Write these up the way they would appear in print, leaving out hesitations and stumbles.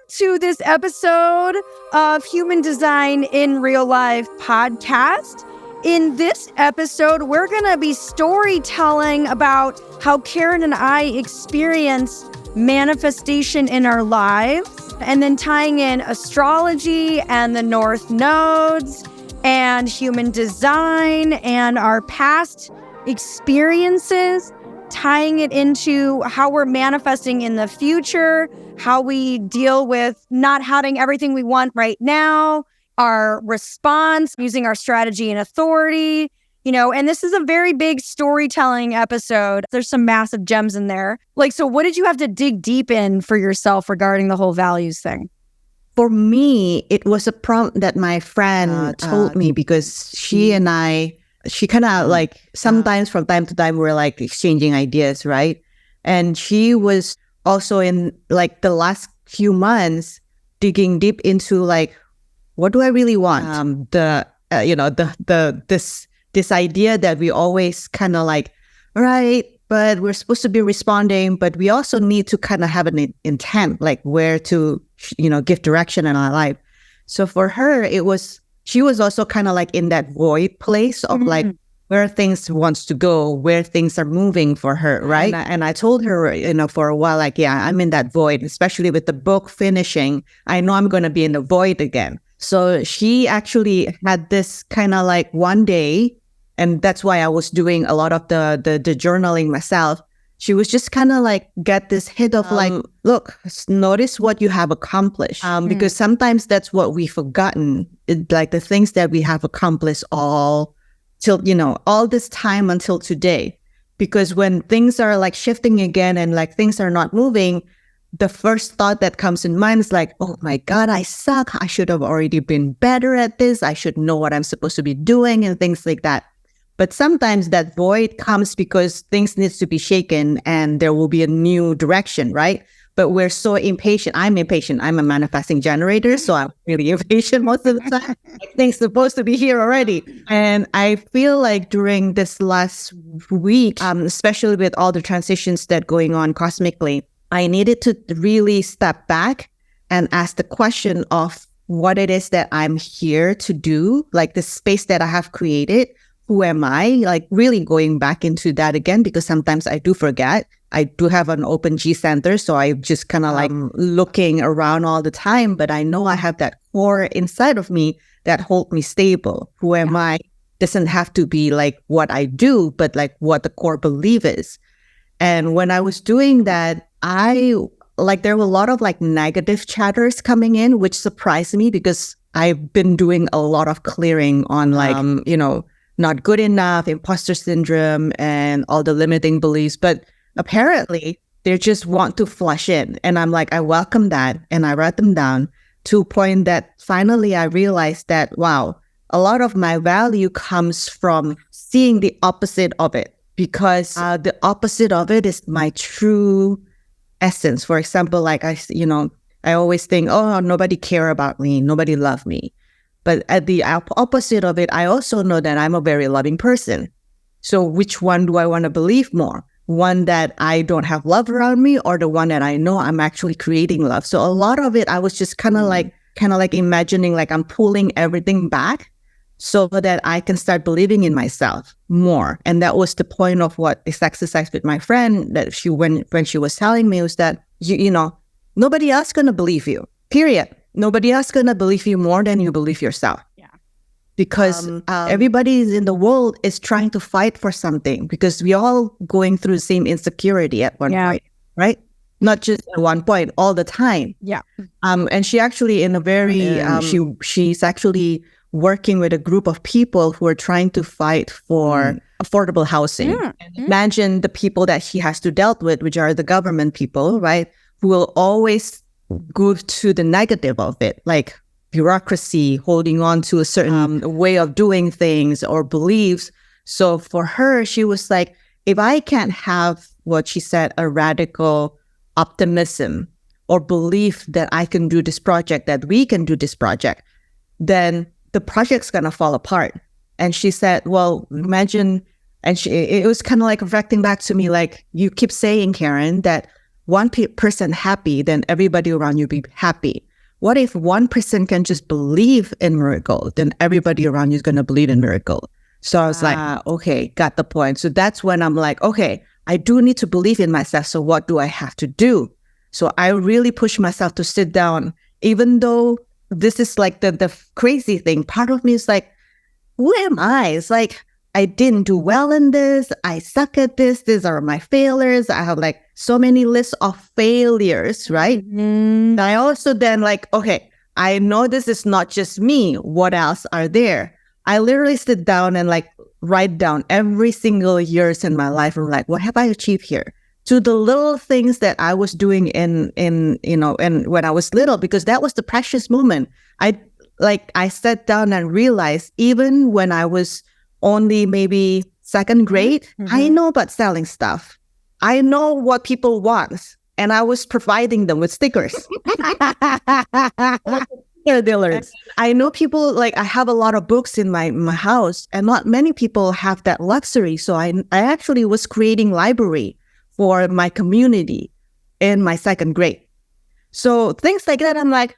to this episode of Human Design in Real Life podcast. In this episode, we're going to be storytelling about how Karen and I experienced manifestation in our lives, and then tying in astrology and the North Nodes and human design and our past experiences, tying it into how we're manifesting in the future, how we deal with not having everything we want right now, our response, using our strategy and authority, and this is a very big storytelling episode. There's some massive gems in there. So what did you have to dig deep in for yourself regarding the whole values thing? For me, it was a prompt that my friend told me, because she kind of sometimes from time to time we're exchanging ideas, right? And she was also in the last few months digging deep into what do I really want? This idea that we always kind of right, but we're supposed to be responding, but we also need to kind of have an intent, where to, give direction in our life. So for her, she was also kind of in that void place of where things wants to go, where things are moving for her, right? And I told her, for a while, I'm in that void, especially with the book finishing. I know I'm going to be in the void again. So she actually had this kind of one day, and that's why I was doing a lot of the journaling myself. She was just kind of get this hit of look, notice what you have accomplished. Because sometimes that's what we've forgotten, the things that we have accomplished all this time until today. Because when things are shifting again and things are not moving, the first thought that comes in mind is oh my God, I suck. I should have already been better at this. I should know what I'm supposed to be doing and things like that. But sometimes that void comes because things needs to be shaken and there will be a new direction, right? But we're so impatient. I'm impatient. I'm a manifesting generator, so I'm really impatient most of the time. Things supposed to be here already. And I feel during this last week, especially with all the transitions that going on cosmically, I needed to really step back and ask the question of what it is that I'm here to do, the space that I have created. Who am I? Really going back into that again, because sometimes I do forget. I do have an open G center, so I just kind of looking around all the time, but I know I have that core inside of me that hold me stable. Who am I? Doesn't have to be what I do, but what the core belief is. And when I was doing that, there were a lot of negative chatters coming in, which surprised me because I've been doing a lot of clearing on not good enough, imposter syndrome, and all the limiting beliefs. But apparently, they just want to flush in. And I'm I welcome that. And I write them down to a point that finally I realized that, wow, a lot of my value comes from seeing the opposite of it. Because the opposite of it is my true essence. For example, I always think, oh, nobody care about me. Nobody love me. But at the opposite of it, I also know that I'm a very loving person. So which one do I want to believe more? One that I don't have love around me, or the one that I know I'm actually creating love? So a lot of it, I was just kind of imagining I'm pulling everything back so that I can start believing in myself more. And that was the point of what this exercise with my friend that when she was telling me was that, nobody else going to believe you, period. Nobody else going to believe you more than you believe yourself. Yeah. Because everybody in the world is trying to fight for something, because we all going through the same insecurity at one point, right? Not just at one point, all the time. Yeah. And she actually in a very, she's actually working with a group of people who are trying to fight for affordable housing. Imagine the people that she has to deal with, which are the government people, right? Who will always go to the negative of it, bureaucracy, holding on to a certain way of doing things or beliefs. So for her, she was if I can't have what she said, a radical optimism or belief that I can do this project, that we can do this project, then the project's going to fall apart. And she said, well, imagine, and it was kind of reflecting back to me, you keep saying, Karen, that person happy, then everybody around you be happy. What if one person can just believe in miracle, then everybody around you is going to believe in miracle. So I was like, okay, got the point. So that's when I'm like, okay, I do need to believe in myself. So what do I have to do? So I really push myself to sit down, even though this is like the crazy thing. Part of me is like, who am I? It's like, I didn't do well in this. I suck at this. These are my failures. I have like so many lists of failures, right? Mm-hmm. I also then like, okay, I know this is not just me. What else are there? I literally sit down and like write down every single years in my life. I'm like, what have I achieved here? To the little things that I was doing in when I was little, because that was the precious moment. I sat down and realized even when I was only maybe second grade, I know about selling stuff. I know what people want, and I was providing them with stickers. Dealers. I know people, like I have a lot of books in my house, and not many people have that luxury. So I actually was creating library for my community in my second grade. So things like that, I'm like,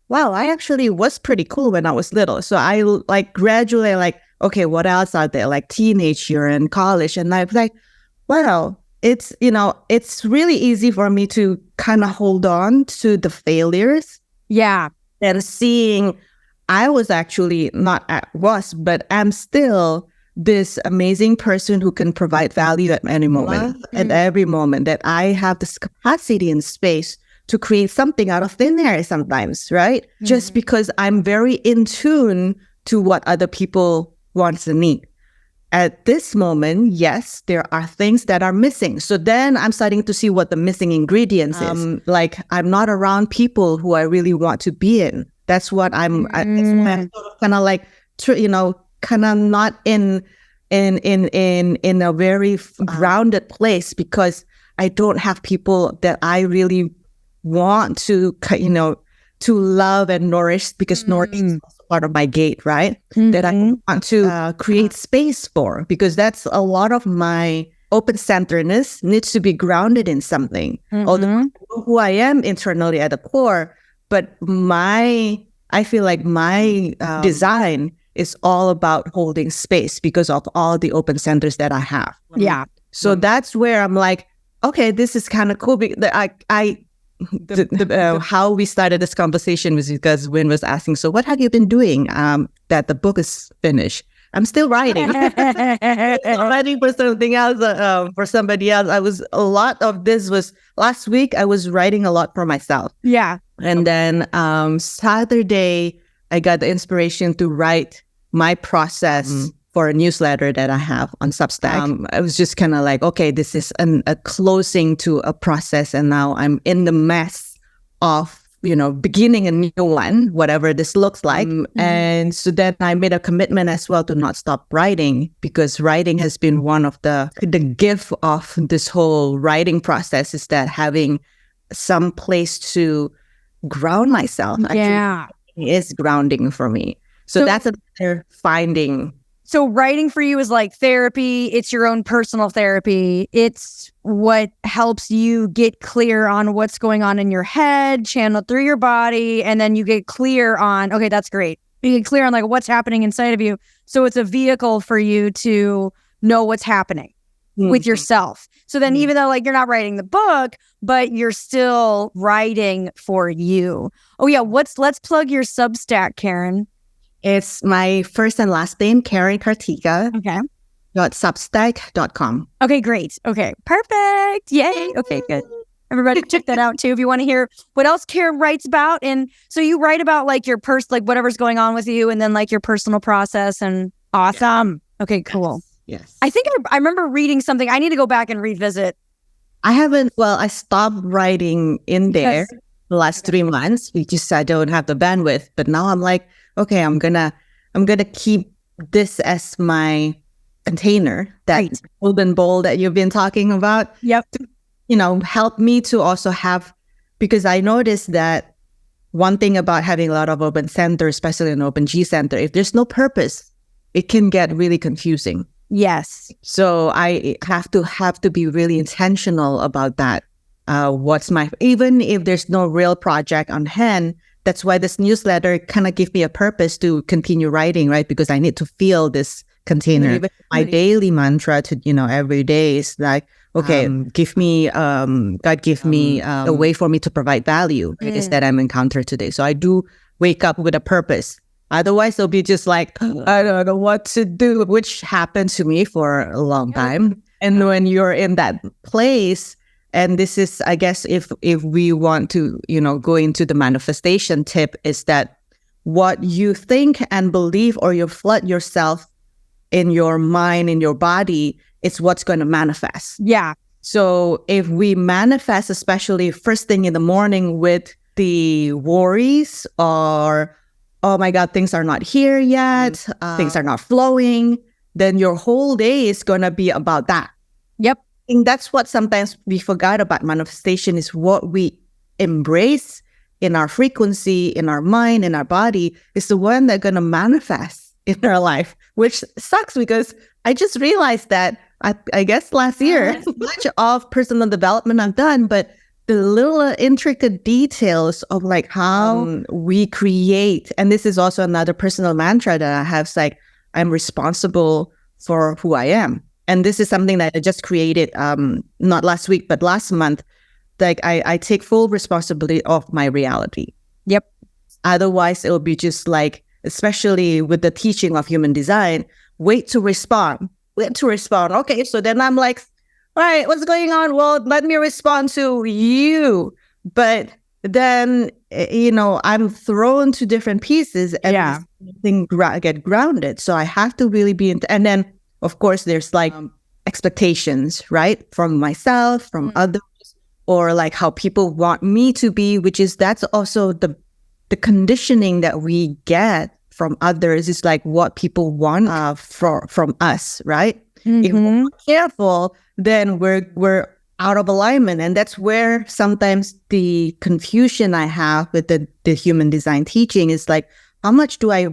wow, I actually was pretty cool when I was little. So I like gradually like, okay, what else are there? Like teenage year and college. And I'm like, wow, it's really easy for me to kind of hold on to the failures. Yeah. And seeing I was actually but I'm still this amazing person who can provide value at any moment, at every moment, that I have this capacity and space to create something out of thin air sometimes, right? Mm-hmm. Just because I'm very in tune to what other people want and need. At this moment, yes, there are things that are missing. So then I'm starting to see what the missing ingredients is. Like I'm not around people who I really want to be in. That's what I'm kind of like, kind of not in a very grounded place, because I don't have people that I really want to, to love and nourish, because nourishing is also part of my gate, right? That I want to create space for, because that's a lot of my open-centeredness needs to be grounded in something. Although I know who I am internally at the core, but I feel like my design is all about holding space because of all the open centers that I have. Yeah. So that's where I'm like, okay, this is kind of cool. How we started this conversation was because Wynd was asking, so what have you been doing that the book is finished? I'm still writing. I'm writing for something else, for somebody else. A lot of this was last week. I was writing a lot for myself. Yeah. And then Saturday, I got the inspiration to write my process for a newsletter that I have on Substack. I was just kind of like, okay, this is a closing to a process, and now I'm in the mess of, beginning a new one, whatever this looks like. And so then I made a commitment as well to not stop writing, because writing has been one of the gift of this whole writing process, is that having some place to ground myself. Yeah. Is grounding for me. So that's another finding. So writing for you is like therapy. It's your own personal therapy. It's what helps you get clear on what's going on in your head, channel through your body, and then you get clear on, okay, that's great. You get clear on like what's happening inside of you. So it's a vehicle for you to know what's happening with yourself. So then even though like you're not writing the book, but you're still writing for you. Oh yeah, let's plug your Substack, Karen. It's my first and last name, Karen Kartika. Okay. .substack.com. Okay, great. Okay, perfect. Yay. Okay, good. Everybody check that out too if you want to hear what else Karen writes about. And so you write about like your like whatever's going on with you, and then like your personal process. And awesome. Yeah. Okay, cool. Yes. I think I remember reading something. I need to go back and revisit. I stopped writing in there the last 3 months because I don't have the bandwidth. But now I'm like, okay, I'm gonna keep this as my container, that golden bowl that you've been talking about. Yep. To, help me to also have, because I noticed that one thing about having a lot of open center, especially an open G center, if there's no purpose, it can get really confusing. Yes. So I have to be really intentional about that. even if there's no real project on hand. That's why this newsletter kind of gives me a purpose to continue writing, right? Because I need to feel this container. Even my daily mantra to, every day is like, okay, give me, God, give me a way for me to provide value, right? Is that I'm encountered today. So I do wake up with a purpose. Otherwise, it'll be just like, I don't know what to do, which happened to me for a long time. And when you're in that place, and this is, I guess, if we want to, go into the manifestation tip, is that what you think and believe, or you flood yourself in your mind, in your body, it's what's going to manifest. Yeah. So if we manifest, especially first thing in the morning with the worries, or, oh my God, things are not here yet, things are not flowing, then your whole day is going to be about that. Yep. And that's what sometimes we forgot about manifestation, is what we embrace in our frequency, in our mind, in our body, is the one that's going to manifest in our life, which sucks because I just realized that, I guess last year, much of personal development I've done, but the little intricate details of like how we create. And this is also another personal mantra that I have. It's like, I'm responsible for who I am. And this is something that I just created, not last week, but last month. Like I take full responsibility of my reality. Yep. Otherwise, it will be just like, especially with the teaching of human design, wait to respond. Okay, so then I'm like, all right, what's going on? Well, let me respond to you. But then, I'm thrown to different pieces and things get grounded. So I have to really be and then, of course, there's like expectations, right? From myself, from others, or like how people want me to be, that's also the conditioning that we get from others, is like what people want from us, right? If we're not careful, then we're out of alignment. And that's where sometimes the confusion I have with the human design teaching is like, how much do I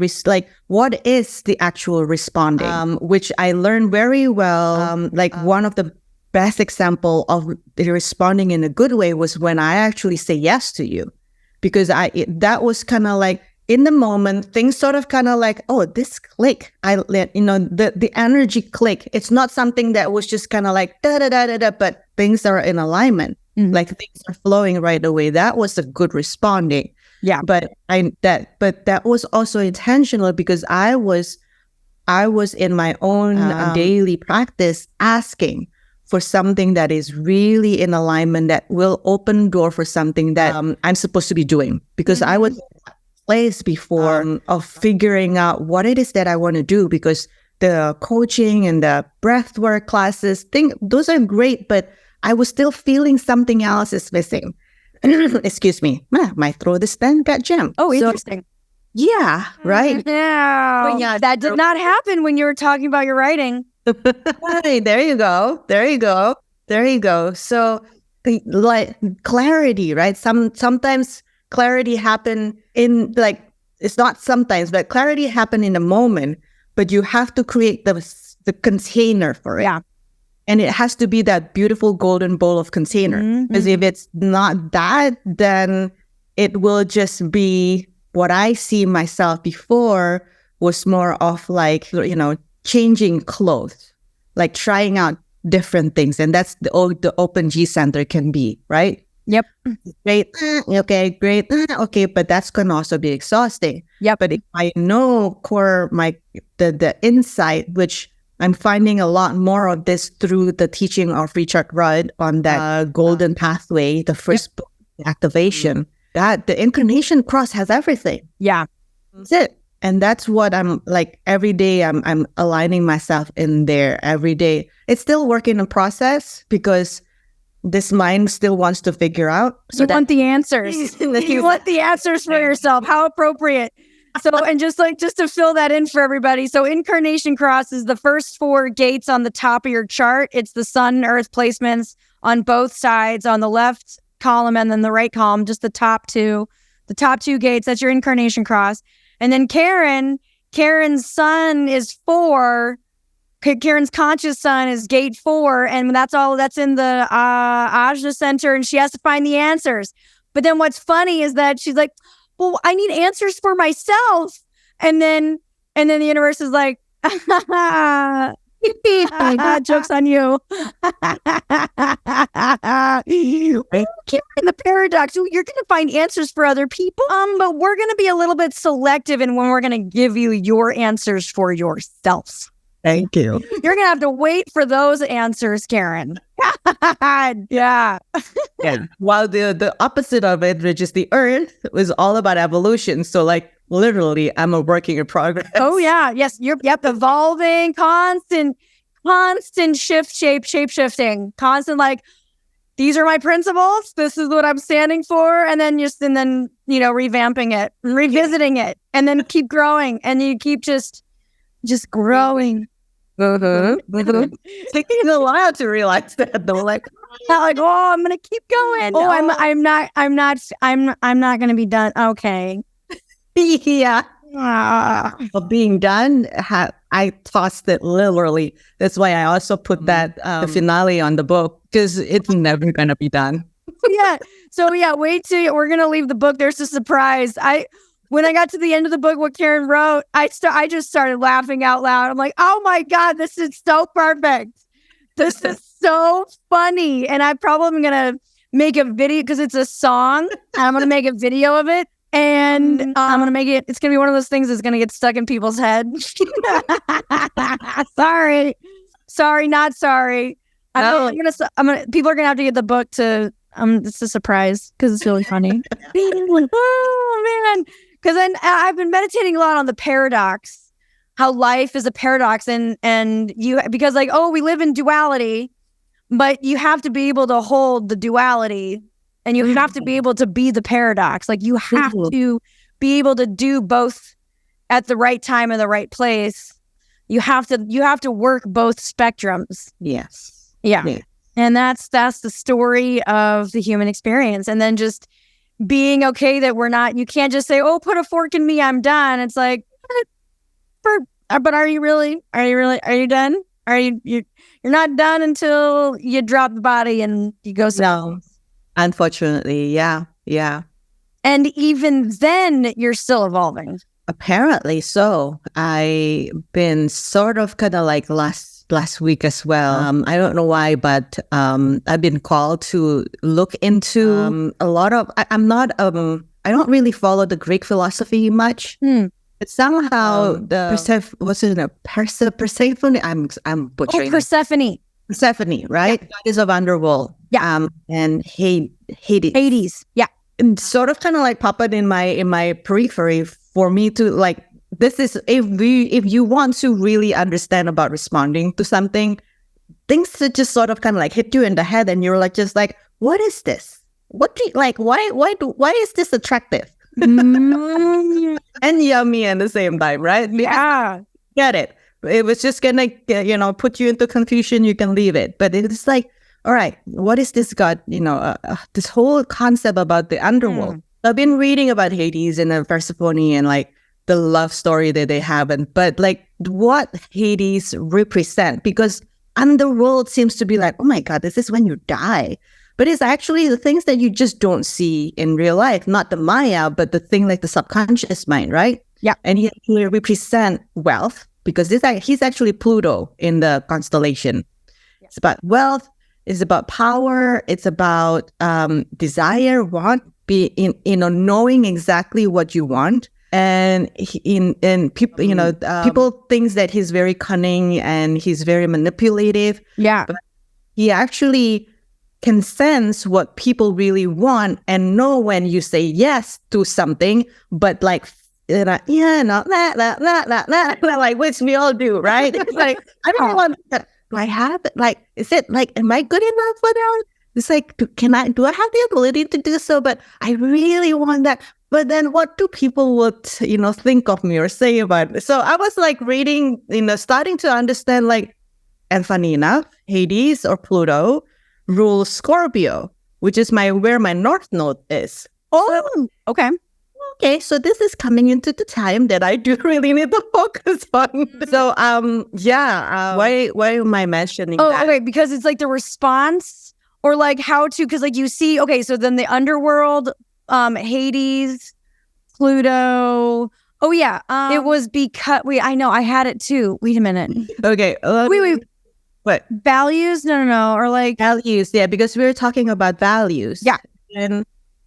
what is the actual responding? Which I learned very well. One of the best example of the responding in a good way was when I actually say yes to you, because that was kind of like, in the moment, things sort of kind of like, oh, this click. The energy click. It's not something that was just kind of like da da da da da, but things are in alignment. Like things are flowing right away. That was a good responding. Yeah. But that was also intentional, because I was in my own daily practice asking for something that is really in alignment, that will open door for something that I'm supposed to be doing, because I was place before of figuring out what it is that I want to do, because the coaching and the breathwork classes, those are great, but I was still feeling something else is missing. Excuse me, my throat is then got jammed. Oh, interesting. Yeah, right. Yeah, that did not happen when you were talking about your writing. Hey, there you go. So, like clarity, right? Sometimes clarity happen in it's not sometimes, but clarity happen in a moment, but you have to create the container for it. Yeah. And it has to be that beautiful golden bowl of container. Because if it's not that, then it will just be what I see myself before was more of like, changing clothes, like trying out different things. And that's the open G center can be, right? Yep. Great. Okay, great. Okay, but that's going to also be exhausting. Yep. But if I know the insight, which I'm finding a lot more of this through the teaching of Richard Rudd on that golden pathway, the first book, the activation, that the incarnation cross has everything. Yeah. That's it. And that's what I'm like every day. I'm aligning myself in there every day. It's still work in process, because this mind still wants to figure out. So you want the answers. You want the answers for yourself. How appropriate. So, and just to fill that in for everybody. So incarnation cross is the first 4 gates on the top of your chart. It's the sun, earth placements on both sides, on the left column and then the right column, just the top two gates. That's your incarnation cross. And then Karen's sun is 4, Karen's conscious son is gate 4, and that's in the Ajna Center, and she has to find the answers. But then what's funny is that she's like, well, I need answers for myself. And then the universe is like, joke's on you. In the paradox, you're going to find answers for other people, but we're going to be a little bit selective in when we're going to give you your answers for yourself. Thank you. You're going to have to wait for those answers, Karen. Yeah. Yeah. While the opposite of it, which is the earth, was all about evolution. So like literally, I'm a work in progress. Oh, yeah. Yes. Yep. Evolving, constant shape shifting, constant like, these are my principles. This is what I'm standing for. And then revamping it, revisiting it, and then keep growing. And you keep just growing. Taking a while to realize that though, like oh, I'm gonna keep going. Oh, I'm not gonna be done. Okay. Yeah. But being done, I tossed it literally. That's why I also put that the finale on the book, because it's never gonna be done. Yeah. So yeah, wait till we're gonna leave the book. There's a surprise. When I got to the end of the book, what Karen wrote, I just started laughing out loud. I'm like, oh my God, this is so perfect. This is so funny. And I probably am going to make a video because it's a song. And I'm going to make a video of it. And I'm going to make it, it's going to be one of those things that's going to get stuck in people's heads. Sorry, not sorry. No. People are going to have to get the book to, it's a surprise because it's really funny. Oh man. Because then I've been meditating a lot on the paradox, how life is a paradox, and because like, oh, we live in duality, but you have to be able to hold the duality, and you have to be able to be the paradox. Like you have to be able to do both at the right time and the right place. You have to work both spectrums. Yes. Yeah. And that's the story of the human experience, and then just being okay that you can't just say, oh, put a fork in me, I'm done. It's like, but are you really? Are you done? You're not done until you drop the body and you go somewhere. No, unfortunately. Yeah. And even then you're still evolving. Apparently so. I've been sort of kind of like last week as well. I don't know why, but I've been called to look into a lot of. I don't really follow the Greek philosophy much. But somehow Persephone. I'm butchering. Persephone, right? Yeah. Goddess of underworld. Yeah. And Hades. Yeah. And sort of kind of like pop it in my periphery for me to like. This is if you want to really understand about responding to something, things that just sort of kind of like hit you in the head, and you're like just like, what is this? What do you like? Why is this attractive? And yummy at the same time, right? Yeah, get it. It was just gonna put you into confusion. You can leave it, but it's like, all right, what is this God? This whole concept about the underworld. I've been reading about Hades and Persephone and like the love story that they have, but like what Hades represent, because underworld seems to be like, oh my God, this is when you die, but it's actually the things that you just don't see in real life, not the Maya, but the thing like the subconscious mind, right? Yeah. And he actually represent wealth, because he's actually Pluto in the constellation. Yeah. It's about wealth, it's about power, it's about desire, want, knowing exactly what you want. And people, people think that he's very cunning and he's very manipulative. Yeah, but he actually can sense what people really want and know when you say yes to something, but like, like which we all do, right? It's like, I don't want that. Do I have it? Like, is it like, am I good enough for that? It's like, do I have the ability to do so? But I really want that. But then what do people would, think of me or say about it? So I was like reading, starting to understand like, and funny enough, Hades or Pluto rules Scorpio, which is where my North Node is. Oh, okay. okay, so this is coming into the time that I do really need to focus on. So, why am I mentioning that? Okay, because it's like the response or like how to, because like you see, okay, so then the underworld, Hades, Pluto. Oh yeah, it was because I know I had it too. Wait a minute. Okay, wait. What? Values? No, or like values? Yeah, because we were talking about values. Yeah, and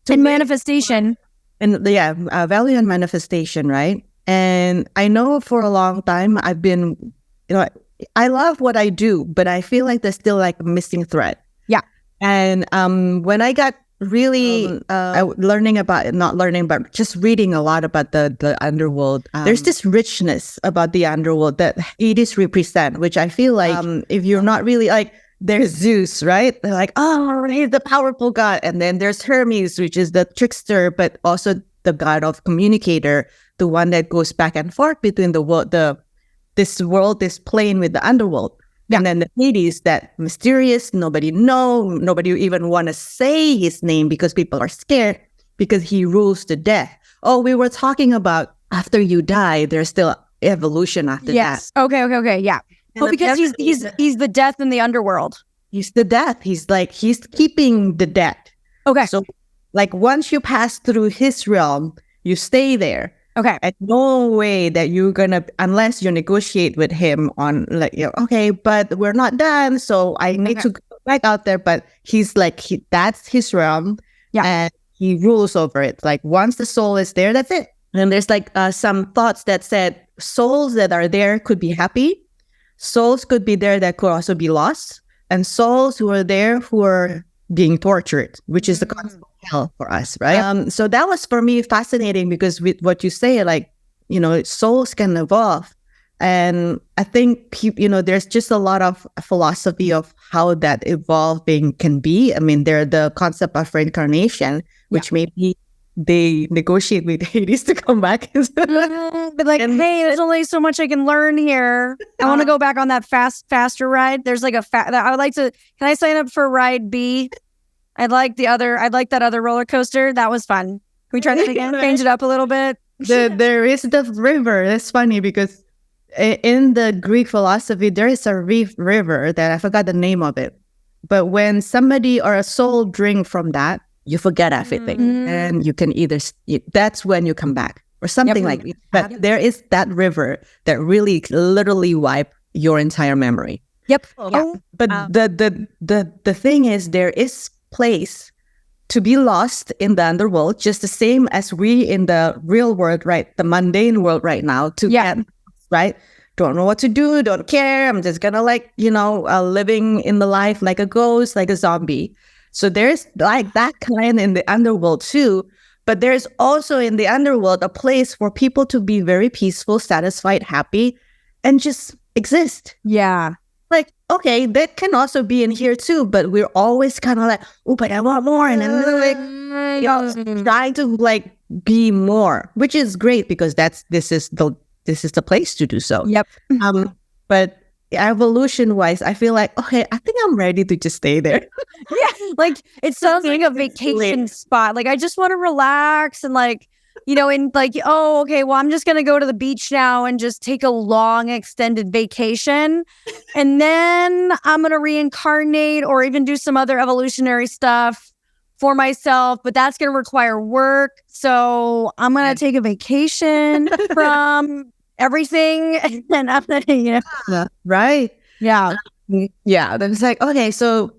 manifestation. And value and manifestation, right? And I know for a long time I've been, I love what I do, but I feel like there's still like a missing thread. Yeah. And when I got really learning about not learning, but just reading a lot about the underworld, there's this richness about the underworld that Hades represent, which I feel like if you're not really like, there's Zeus, right? They're like, oh, he's the powerful god. And then there's Hermes, which is the trickster, but also the god of communicator, the one that goes back and forth between the world, this plane with the underworld. Yeah. And then the Hades, that mysterious, nobody even want to say his name because people are scared because he rules the death. Oh, we were talking about after you die, there's still evolution after that. Okay, yeah. Well, because he's the death in the underworld. He's the death. He's keeping the death. Okay. So like once you pass through his realm, you stay there. Okay. And no way that you're gonna, unless you negotiate with him on like, okay, but we're not done, so I need to go back out there. But he's like, that's his realm. Yeah. And he rules over it. Like once the soul is there, that's it. And there's like some thoughts that said souls that are there could be happy. Souls could be there that could also be lost, and souls who are there who are being tortured, which is the concept of hell for us, right? So that was for me fascinating because with what you say, like, souls can evolve. And I think, there's just a lot of philosophy of how that evolving can be. I mean, there's the concept of reincarnation, which maybe they negotiate with Hades to come back. But like, hey, there's only so much I can learn here. I want to go back on that faster ride. There's like I would like to. Can I sign up for ride B? I'd like that other roller coaster. That was fun. Can we try that again? Change it up a little bit. There is the river. That's funny because in the Greek philosophy, there is a river that I forgot the name of it. But when somebody or a soul drink from that, you forget everything, and you can that's when you come back or something like that. But there is that river that really literally wipe your entire memory. Yep. But the thing is, there is place to be lost in the underworld, just the same as we in the real world, right? The mundane world right now. Get right. Don't know what to do. Don't care. I'm just gonna living in the life like a ghost, like a zombie. So there's like that kind in the underworld too. But there's also in the underworld a place for people to be very peaceful, satisfied, happy, and just exist. Yeah. Like, okay, that can also be in here too, but we're always kind of like, oh, but I want more. And then trying to like be more, which is great because this is the place to do so. Yep. But evolution wise, I feel like, okay, I think I'm ready to just stay there. Yeah, like it sounds like a vacation spot. Like I just want to relax and like, and like, oh, okay, well, I'm just gonna go to the beach now and just take a long extended vacation, and then I'm gonna reincarnate or even do some other evolutionary stuff for myself, but that's gonna require work. So I'm gonna take a vacation from everything, and I'm gonna, right? Yeah. Yeah, then it's like, okay, so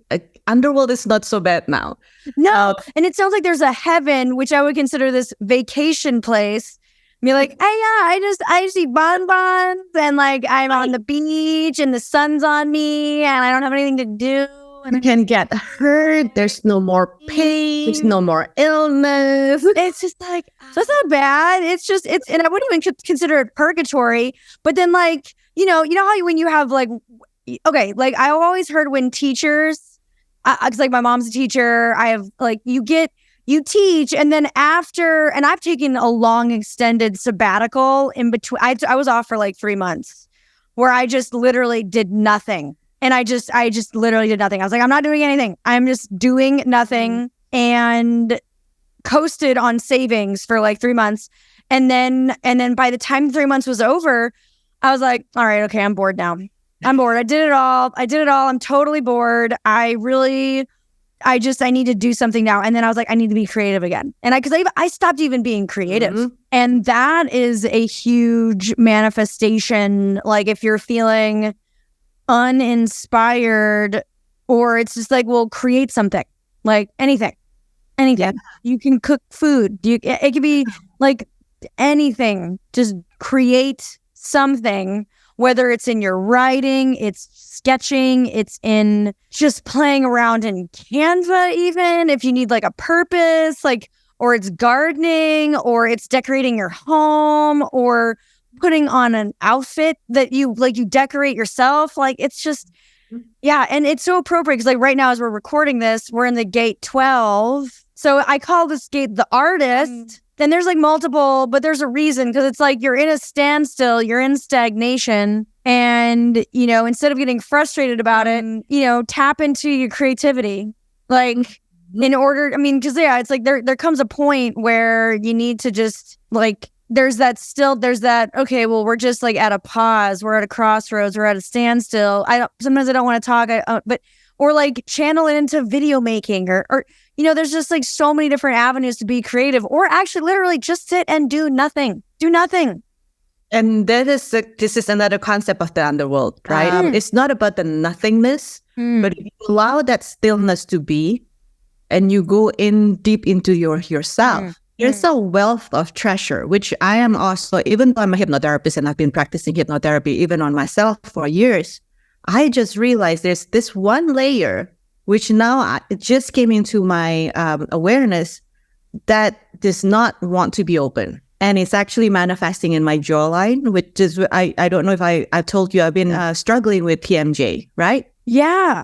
underworld is not so bad now. No, and it sounds like there's a heaven, which I would consider this vacation place. Be like, hey, yeah, I just eat bonbons and like I'm on the beach and the sun's on me and I don't have anything to do. And I can get hurt. There's no more pain. There's no more illness. It's just like, so it's not bad. And I wouldn't even consider it purgatory. But then like, you know how when you have like, okay, like I always heard when teachers, because like my mom's a teacher, I have like, you teach and then after, and I've taken a long extended sabbatical in between. I was off for like 3 months where I just literally did nothing. And I just literally did nothing. I was like, I'm not doing anything. I'm just doing nothing. And coasted on savings for like 3 months. And then by the time 3 months was over, I was like, all right, okay, I'm bored now. I'm bored. I did it all. I'm totally bored. I need to do something now. And then I was like, I need to be creative again. And I stopped even being creative. Mm-hmm. And that is a huge manifestation. Like if you're feeling uninspired, or it's just like, well, create something, like anything. Yeah. You can cook food. It could be like anything. Just create something, whether it's in your writing, it's sketching, it's in just playing around in Canva, even if you need like a purpose, like, or it's gardening, or it's decorating your home, or putting on an outfit that you decorate yourself. Like, it's just, yeah. And it's so appropriate because like right now, as we're recording this, we're in the gate 12. So I call this gate the artist. Then there's like multiple, but there's a reason, because it's like you're in a standstill, you're in stagnation. And, instead of getting frustrated about it, tap into your creativity. Like because it's like there comes a point where you need to just like, there's that, okay, well, we're just like at a pause. We're at a crossroads. We're at a standstill. Sometimes I don't want to talk, or like channel it into video making or there's just like so many different avenues to be creative, or actually literally just sit and do nothing. And this is another concept of the underworld, right? It's not about the nothingness, but if you allow that stillness to be, and you go in deep into yourself, there's a wealth of treasure, which I am also, even though I'm a hypnotherapist and I've been practicing hypnotherapy even on myself for years, I just realized there's this one layer, which now it just came into my awareness, that does not want to be open. And it's actually manifesting in my jawline, which is, I don't know if I told you, I've been struggling with TMJ, right? Yeah.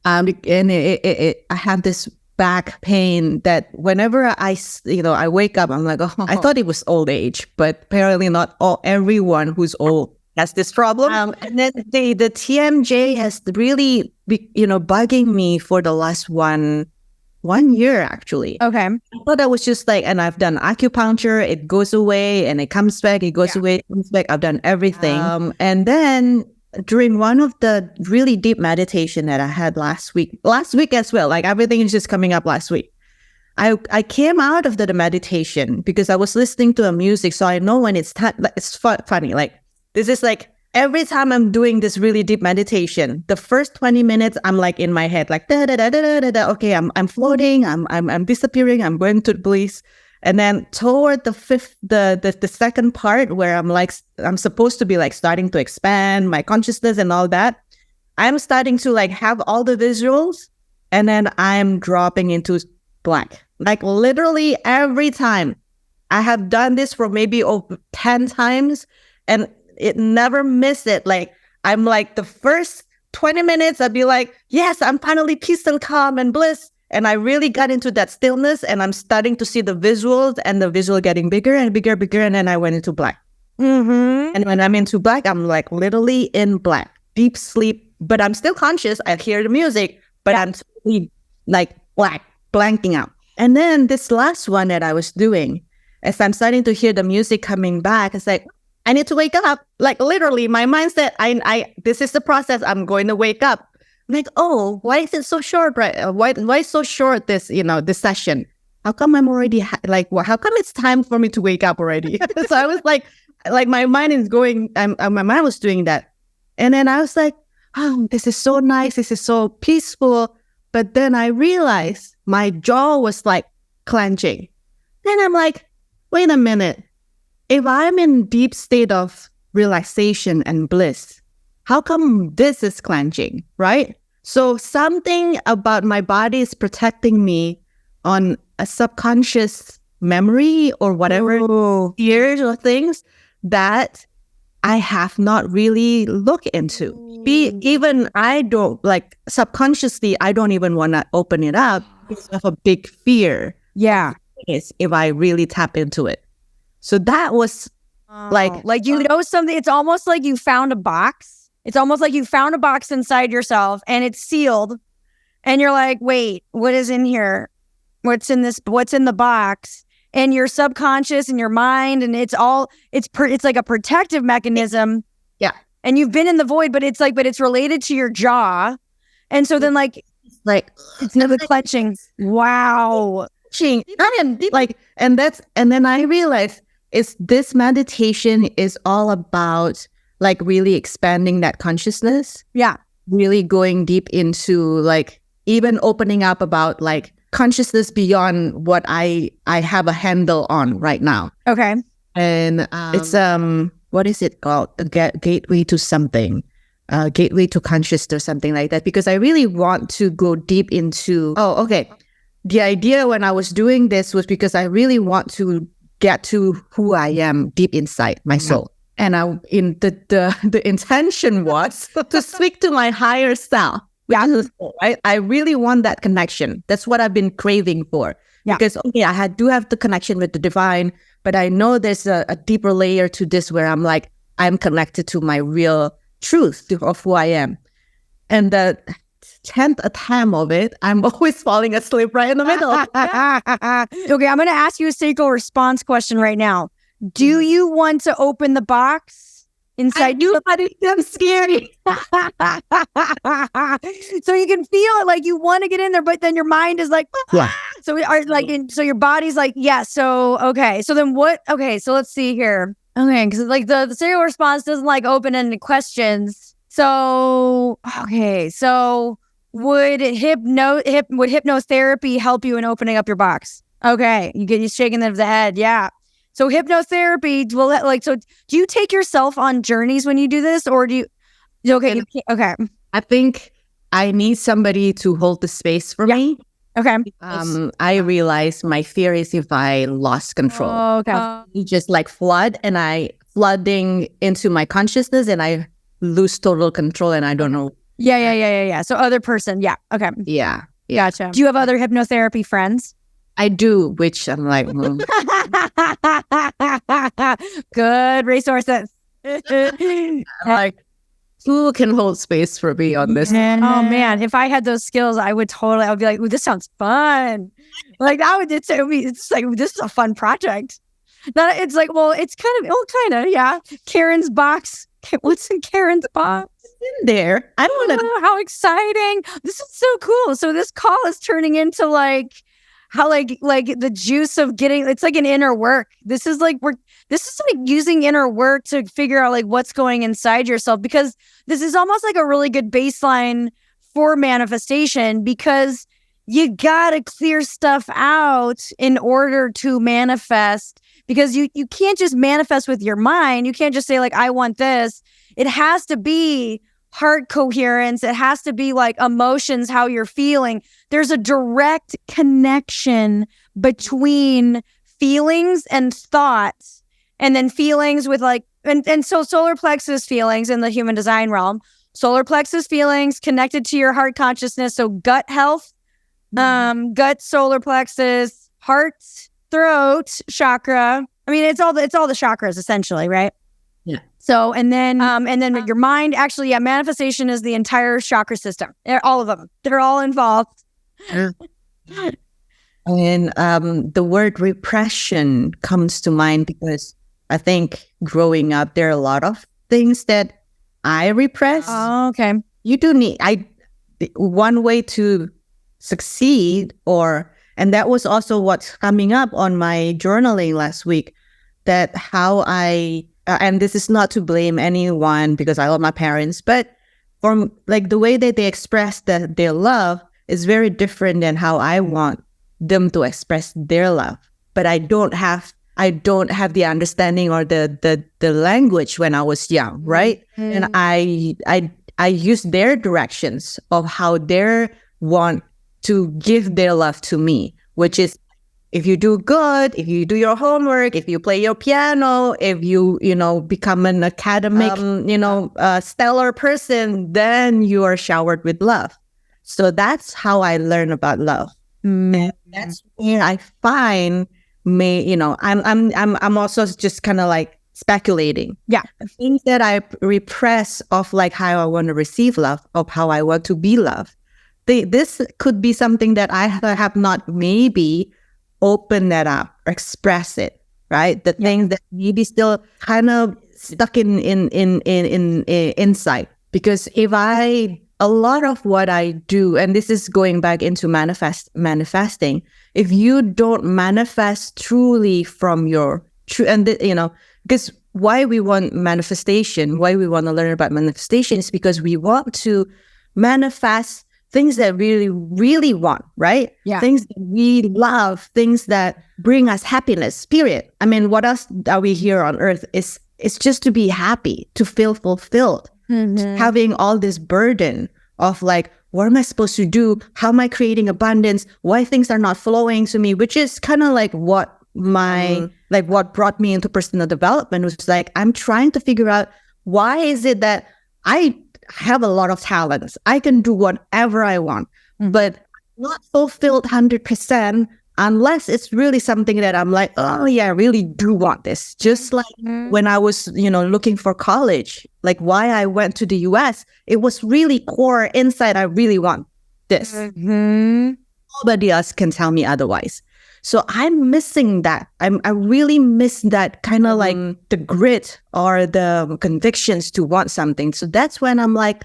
And I have this back pain that whenever I wake up, I'm like, oh, I thought it was old age, but apparently not everyone who's old has this problem. And then the TMJ has really, bugging me for the last one year, actually. Okay. I thought I was just like, and I've done acupuncture, it goes away and it comes back, it goes away, it comes back. I've done everything. And then during one of the really deep meditation that I had last week as well, like everything is just coming up last week. I came out of the meditation because I was listening to a music. So I know when it's funny. Like, this is like, every time I'm doing this really deep meditation, the first 20 minutes, I'm like in my head, like, da, da, da, da, da, da, da. Okay, I'm floating, I'm disappearing, I'm going to the bliss. And then toward the second part where I'm supposed to be like starting to expand my consciousness and all that, I'm starting to like have all the visuals, and then I'm dropping into blank. Like literally every time. I have done this for maybe 10 times, and it never missed it. Like, I'm like the first 20 minutes, I'd be like, yes, I'm finally peace and calm and bliss. And I really got into that stillness, and I'm starting to see the visuals, and the visual getting bigger and bigger, and then I went into black. Mm-hmm. And when I'm into black, I'm like literally in black, deep sleep, but I'm still conscious. I hear the music, but I'm totally like blanking out. And then this last one that I was doing, as I'm starting to hear the music coming back, it's like, I need to wake up. Like literally, my mindset, this is the process. I'm going to wake up. I'm like, oh, why is it so short, right? Why is so short this this session? How come I'm already how come it's time for me to wake up already? So I was like my mind is going. My mind was doing that, and then I was like, oh, this is so nice. This is so peaceful. But then I realized my jaw was like clenching. Then I'm like, wait a minute. If I'm in deep state of relaxation and bliss, how come this is clenching, right? So something about my body is protecting me on a subconscious memory or whatever, fears or things that I have not really looked into. Even I don't, like subconsciously, I don't even want to open it up because of a big fear. Yeah. If I really tap into it. So that was like something, it's almost like you found a box. It's almost like you found a box inside yourself and it's sealed. And you're like, wait, what is in here? what's in the box, and your subconscious and your mind, and it's like a protective mechanism. Yeah. And you've been in the void, but it's related to your jaw. And so then it's never clenching. Wow. And then I realized this meditation is all about like really expanding that consciousness. Yeah. Really going deep into like even opening up about like consciousness beyond what I have a handle on right now. Okay. And it's what is it called? A gateway to something. Gateway to consciousness or something like that, because I really want to go deep into the idea when I was doing this was because I really want to get to who I am deep inside my soul. And the intention was to speak to my higher self. I really want that connection. That's what I've been craving for. Yeah. Because I do have the connection with the divine, but I know there's a deeper layer to this where I'm connected to my real truth of who I am. And the 10th attempt of it, I'm always falling asleep right in the middle. Okay, I'm going to ask you a sacral response question right now. Do you want to open the box inside you? But it's scary. So you can feel it, like you want to get in there, but then your mind is like, so your body's like, yeah. So okay, so then what? Okay, so let's see here. Okay, because like the sacral response doesn't like open-ended questions. So okay, so would hypnotherapy help you in opening up your box? Okay, you shaking of the head, yeah. So hypnotherapy so do you take yourself on journeys when you do this, or do you? Okay, okay. I think I need somebody to hold the space for me. Okay. I realize my fear is if I lost control. Oh, okay. You just like flooding into my consciousness, and I lose total control, and I don't know. Yeah. So other person, yeah. Okay. Yeah. Gotcha. Do you have other hypnotherapy friends? I do, which I'm like, good resources. I'm like, who can hold space for me on this? Oh man, if I had those skills, I would be like, ooh, this sounds fun. Like it's like, this is a fun project. It's like, well, it's kind of, yeah. Karen's box. What's in Karen's box? In there. I don't know. How exciting. This is so cool. So this call is turning into like how like the juice of getting, it's like an inner work. This is like using inner work to figure out like what's going inside yourself, because this is almost like a really good baseline for manifestation, because you gotta clear stuff out in order to manifest, because you can't just manifest with your mind. You can't just say like, I want this. It has to be heart coherence. It has to be like emotions, how you're feeling. There's a direct connection between feelings and thoughts, and then feelings with like, and so solar plexus feelings in the human design realm, solar plexus feelings connected to your heart consciousness. So gut health, gut, solar plexus, heart, throat, chakra. I mean, it's all the chakras essentially, right? Yeah. So, and then your mind, actually, yeah, manifestation is the entire chakra system. All of them. They're all involved. And the word repression comes to mind because I think growing up, there are a lot of things that I repress. Oh, okay. You do need, one way to succeed, and that was also what's coming up on my journaling last week, that how and this is not to blame anyone because I love my parents, but from like the way that they express their love is very different than how I want them to express their love. But I don't have the understanding or the language when I was young, right? And I use their directions of how they want to give their love to me, which is, if you do good, if you do your homework, if you play your piano, if you become an academic, stellar person, then you are showered with love. So that's how I learn about love. And that's where I find I'm also just kind of like speculating. Yeah. The things that I repress of like how I want to receive love, of how I want to be loved, this could be something that I have not maybe opened that up or express it, right? The things that maybe still kind of stuck in inside. Because a lot of what I do, and this is going back into manifesting, if you don't manifest truly from your true, and because why we want manifestation, why we want to learn about manifestation is because we want to manifest things that we really want, right? Yeah. Things that we love, things that bring us happiness, period. I mean, what else are we here on earth? It's just to be happy, to feel fulfilled. Having all this burden of like, what am I supposed to do? How am I creating abundance? Why things are not flowing to me? Which is kind of like what what brought me into personal development was like, I'm trying to figure out why is it that I have a lot of talents. I can do whatever I want, but not fulfilled 100% unless it's really something that I'm like, oh yeah, I really do want this. Just like when I was, looking for college, like why I went to the US, it was really core inside. I really want this. Nobody else can tell me otherwise. So I'm missing that. I really miss that kind of like the grit or the convictions to want something. So that's when I'm like,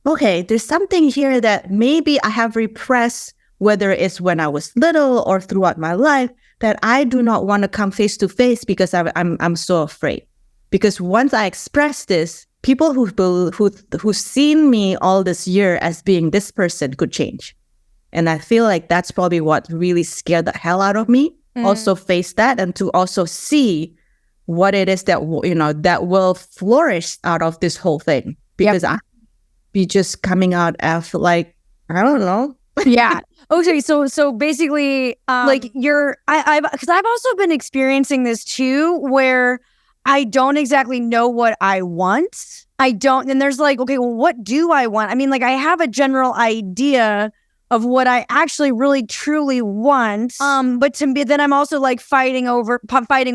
okay, there's something here that maybe I have repressed, whether it's when I was little or throughout my life, that I do not want to come face to face because I'm so afraid. Because once I express this, people who've seen me all this year as being this person could change. And I feel like that's probably what really scared the hell out of me. Also face that and to also see what it is that, that will flourish out of this whole thing. Because I be just coming out as like, I don't know. Yeah. Okay. So basically, like because I've also been experiencing this too, where I don't exactly know what I want. And there's like, okay, well, what do I want? I mean, like I have a general idea of what I actually really truly want. But to me, then I'm also like fighting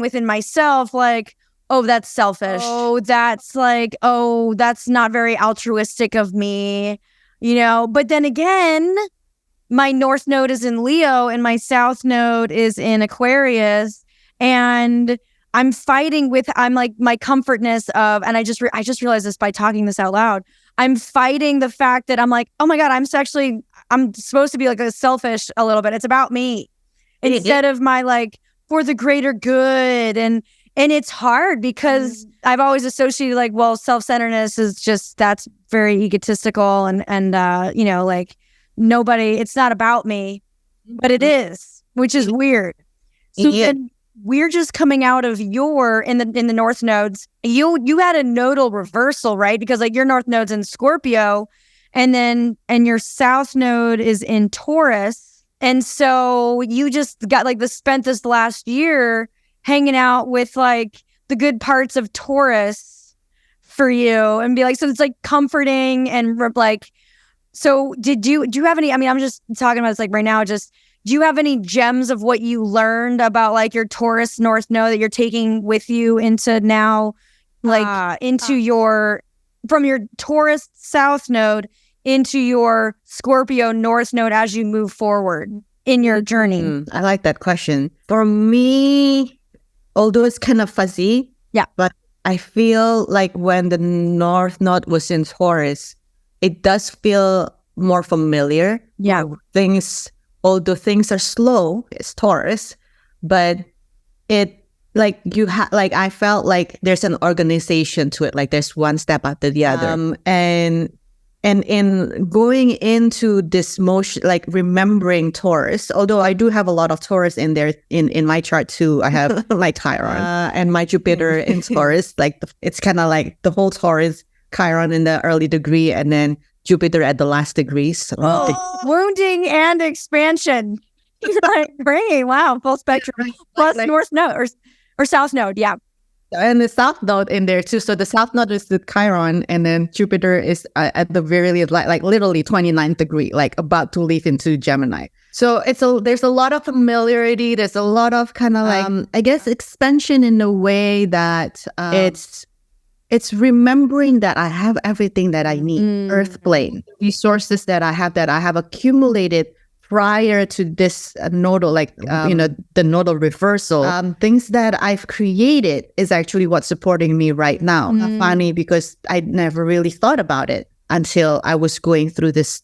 within myself, like, oh, that's selfish. Oh, that's like, oh, that's not very altruistic of me, But then again, my North Node is in Leo and my South Node is in Aquarius. And I'm fighting I'm like my comfortness of, and I just realized this by talking this out loud. I'm fighting the fact that I'm like, oh my God, I'm supposed to be like a selfish a little bit. It's about me instead of my like for the greater good. And it's hard because I've always associated like, well, self-centeredness is just, that's very egotistical and like nobody, it's not about me, but it is, which is weird. So then we're just coming out of in the North nodes. You had a nodal reversal, right? Because like your North node's in Scorpio and your South node is in Taurus. And so you just got like spent this last year hanging out with like the good parts of Taurus for you and be like, so it's like comforting and like, so do you have any, I mean, I'm just talking about this like right now, just, do you have any gems of what you learned about like your Taurus North node that you're taking with you into now, like from your Taurus South node into your Scorpio North node as you move forward in your journey? I like that question. For me, although it's kind of fuzzy, but I feel like when the North node was in Taurus, it does feel more familiar. Yeah. Although things are slow, it's Taurus, but it like I felt like there's an organization to it. Like there's one step after the other. And in going into this motion, like remembering Taurus, although I do have a lot of Taurus in there in my chart too. I have my Chiron and my Jupiter in Taurus. Like it's kind of like the whole Taurus, Chiron in the early degree, and then Jupiter at the last degree. So wounding and expansion. Like, great, wow, full spectrum. Plus North node or South node, yeah. And the South node in there too. So the South node is the Chiron, and then Jupiter is at the very least, like literally 29th degree, like about to leave into Gemini. So there's a lot of familiarity. There's a lot of kind of like I guess expansion in a way that it's it's remembering that I have everything that I need. Earth plane, resources that I have accumulated prior to this nodal, the nodal reversal. Things that I've created is actually what's supporting me right now. Funny, because I never really thought about it until I was going through this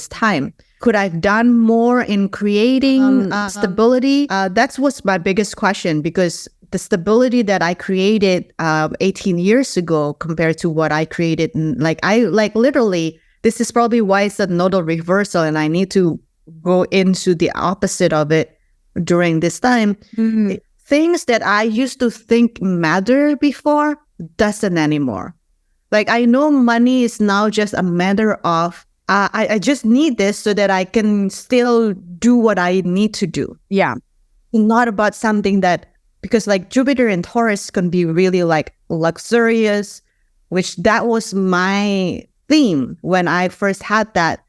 time. Could I have done more in creating stability? That was my biggest question, because the stability that I created 18 years ago compared to what I created, literally, this is probably why it's a nodal reversal, and I need to go into the opposite of it during this time. Things that I used to think matter before doesn't anymore. Like, I know money is now just a matter of I just need this so that I can still do what I need to do. Yeah. Not about something that, because like Jupiter and Taurus can be really like luxurious, which that was my theme when I first had that.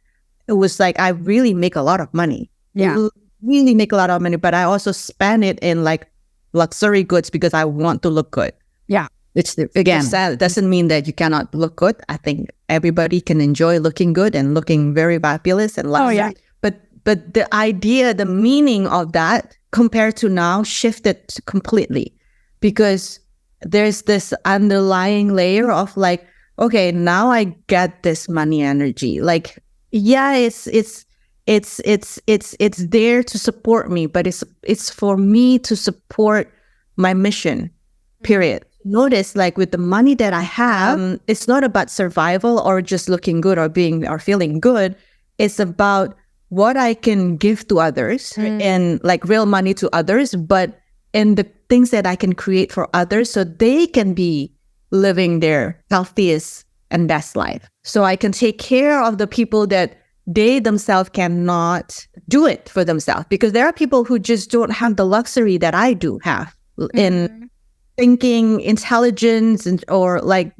It was like, I really make a lot of money. Yeah. Really make a lot of money, but I also spend it in like luxury goods because I want to look good. Yeah. It's again, that doesn't mean that you cannot look good. I think everybody can enjoy looking good and looking very fabulous and luxury. Oh, yeah. But the idea, the meaning of that compared to now shifted completely, because there's this underlying layer of like, okay, now I get this money energy. Like, yeah, it's there to support me, but it's for me to support my mission, period. Notice, like, with the money that I have, it's not about survival or just looking good or feeling good. It's about what I can give to others and like real money to others, but in the things that I can create for others so they can be living their healthiest and best life. So I can take care of the people that they themselves cannot do it for themselves, because there are people who just don't have the luxury that I do have in thinking, intelligence, or like,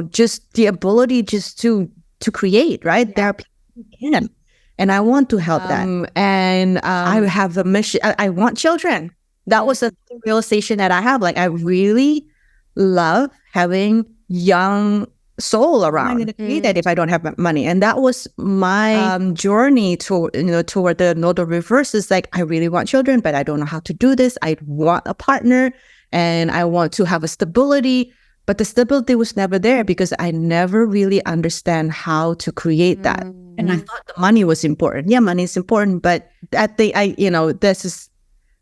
just the ability just to create, right? There are people who can, and I want to help that. I have a mission. I want children. That was a realization that I have. Like, I really love having young soul around. I'm going to create that if I don't have money. And that was my journey toward the nodal reverses. Like, I really want children, but I don't know how to do this. I want a partner and I want to have a stability, but the stability was never there because I never really understand how to create that. And I thought the money was important. Yeah, money is important, but this is,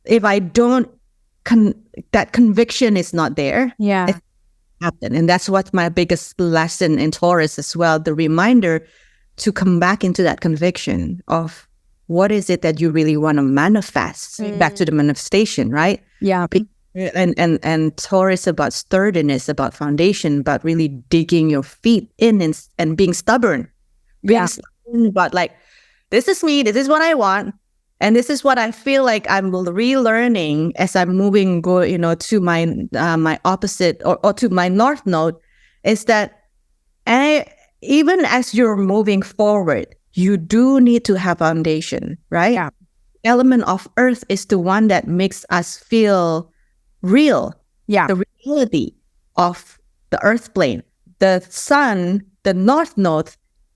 if I don't, that conviction is not there. Yeah. It happen. And that's what my biggest lesson in Taurus as well, the reminder to come back into that conviction of what is it that you really want to manifest, back to the manifestation, right? Yeah. And Taurus about sturdiness, about foundation, about really digging your feet in and being stubborn. Being stubborn about like, this is me, this is what I want, and this is what I feel like I'm relearning as I'm moving, to my opposite or to my north node, is that even as you're moving forward, you do need to have foundation, right? Yeah. Element of earth is the one that makes us feel real. Yeah. The reality of the earth plane. The sun, the north node,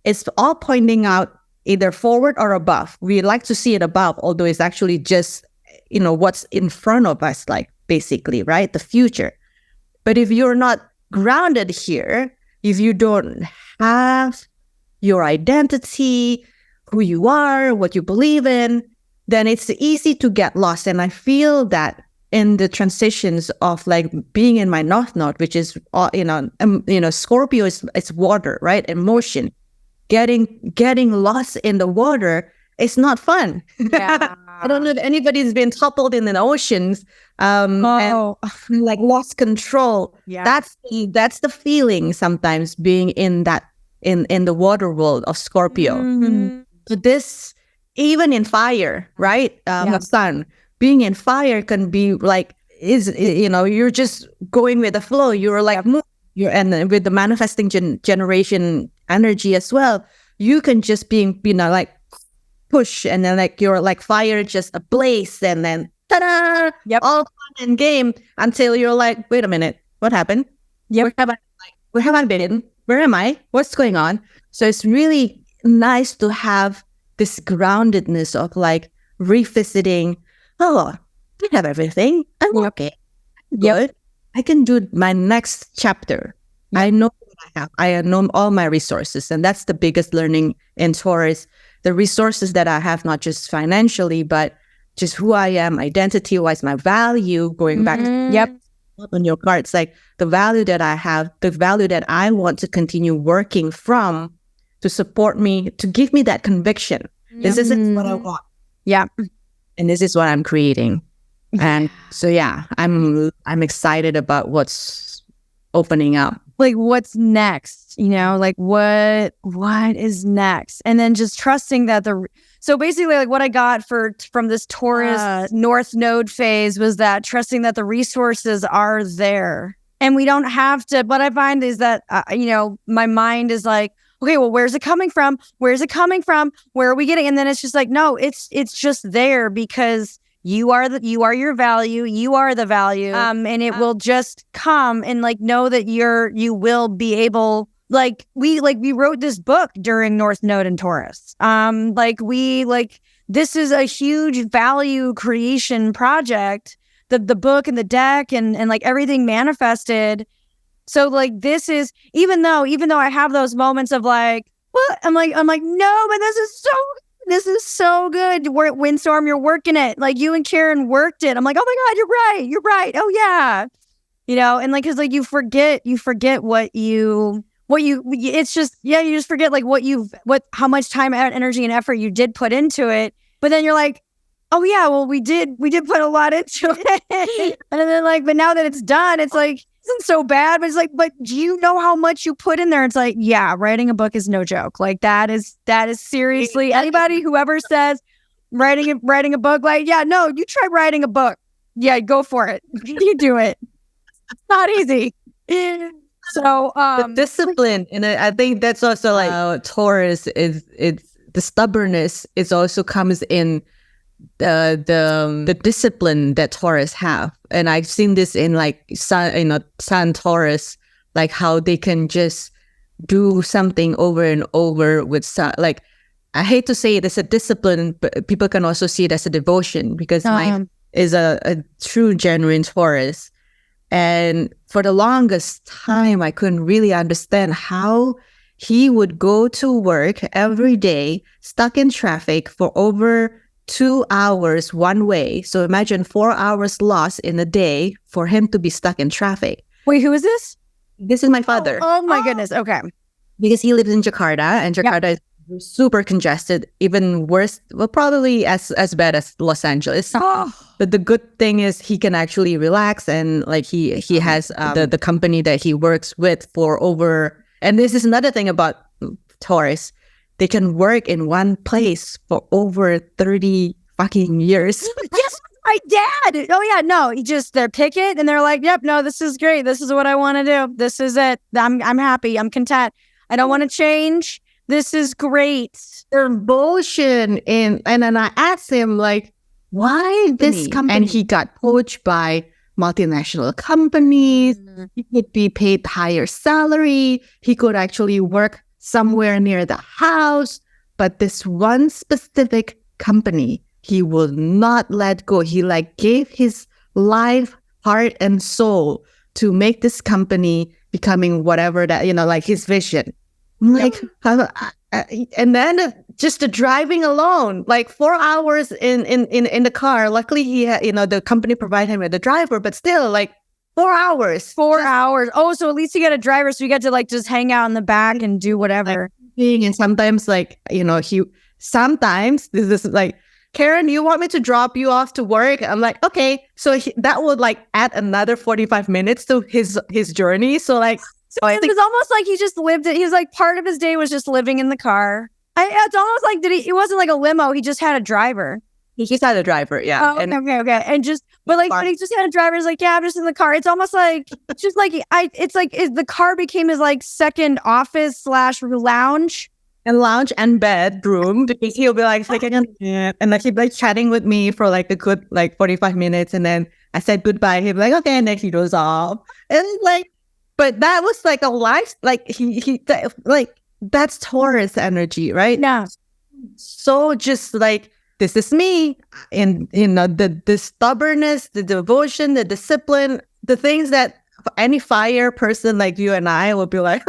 is all pointing out either forward or above. We like to see it above, although it's actually just, what's in front of us, like, basically, right? The future. But if you're not grounded here, if you don't have your identity, who you are, what you believe in, then it's easy to get lost. And I feel that in the transitions of like being in my north node, which is, Scorpio is water, right? Emotion. Getting lost in the water is not fun. Yeah. I don't know if anybody's been toppled in the oceans, and like lost control. Yeah. That's the feeling sometimes being in that, in the water world of Scorpio. So this, even in fire, right? The sun, being in fire can be like, you're just going with the flow. You're like, and with the manifesting generation energy as well, you can just be, like push, and then like you're like fire just ablaze, and then ta-da, all fun and game until you're like, wait a minute, what happened? Where have I where have I been? Where am I? What's going on? So it's really nice to have this groundedness of like revisiting, oh, I have everything. I'm okay. Good. I can do my next chapter. Yep. I know what I have. I know all my resources. And that's the biggest learning in Taurus. The resources that I have, not just financially, but just who I am, identity-wise, my value, going back on your cards, like the value that I have, the value that I want to continue working from to support me, to give me that conviction. This is what I want. Yeah. And this is what I'm creating. And so, I'm excited about what's opening up. Like what's next, like what is next? And then just trusting that so basically like what I got from this Taurus North Node phase was that trusting that the resources are there and we don't have to. What I find is that, my mind is like, okay, well, where's it coming from? Where's it coming from? Where are we getting? And then it's just like, no, it's just there because you are your value. You are the value. And it will just come and like know that you will be able, we wrote this book during North Node and Taurus. This is a huge value creation project, the book and the deck and like everything manifested. So like this is, even though I have those moments of like, what? I'm like, no, but this is so good. We're at Windstorm, you're working it. Like you and Karen worked it. I'm like, oh my God, you're right. Oh yeah. And like, cause like you forget it's just, you just forget like how much time, energy and effort you did put into it. But then you're like, oh yeah, well we did put a lot into it. And then like, but now that it's done, it's like, isn't so bad, but it's like, but do you know how much you put in there? It's like, yeah, writing a book is no joke. Like that is seriously, anybody who ever says writing a book, like, yeah, no, you try writing a book. Yeah, go for it. You do it. It's not easy. So the discipline, and I think that's also like Taurus is the stubbornness is also comes in the discipline that Taurus have. And I've seen this in like Sun Taurus, like how they can just do something over and over with Sun. Like, I hate to say it as a discipline, but people can also see it as a devotion because mine is a true genuine Taurus. And for the longest time, I couldn't really understand how he would go to work every day, stuck in traffic for over 2 hours one way. So imagine 4 hours lost in a day for him to be stuck in traffic. Wait, who is this? This is my father. Oh my goodness. Okay. Because he lives in Jakarta, and Jakarta is super congested, even worse, well, probably as bad as Los Angeles. But the good thing is he can actually relax, and like he has the company that he works with for over, and this is another thing about Taurus. They can work in one place for over 30 fucking years. Yes, my dad. Oh yeah, no, they're pick it and they're like, yep, no, this is great. This is what I want to do. This is it. I'm happy. I'm content. I don't want to change. This is great. Their bullshit. And then I asked him like, why this company? And he got poached by multinational companies. He could be paid higher salary. He could actually work somewhere near the house, but this one specific company, he will not let go. He like gave his life, heart, and soul to make this company becoming whatever that, like his vision. Like, and then just the driving alone, like 4 hours in the car. Luckily, he had, the company provided him with the driver, but still, like 4 hours. 4 hours. Oh, so at least you get a driver, so you get to like just hang out in the back and do whatever. And sometimes, like, sometimes this is like, Karen, you want me to drop you off to work? I'm like, okay. So that would like add another 45 minutes to his journey. So like, it was almost like he just lived it. He was like, part of his day was just living in the car. It's almost like it wasn't like a limo. He just had a driver. He just had a driver, yeah. Oh, okay. And just, but he just had a driver. He's like, yeah, I'm just in the car. It's almost like, the car became his like second office / lounge. And lounge and bedroom, because he'll be like, and like he'd be like chatting with me for like a good like 45 minutes. And then I said goodbye. He'd be like, okay. And then he goes off. And it's like, But that was like a life, like like that's Taurus energy, right? Yeah. So just like, this is me, and the stubbornness, the devotion, the discipline, the things that any fire person like you and I would be like,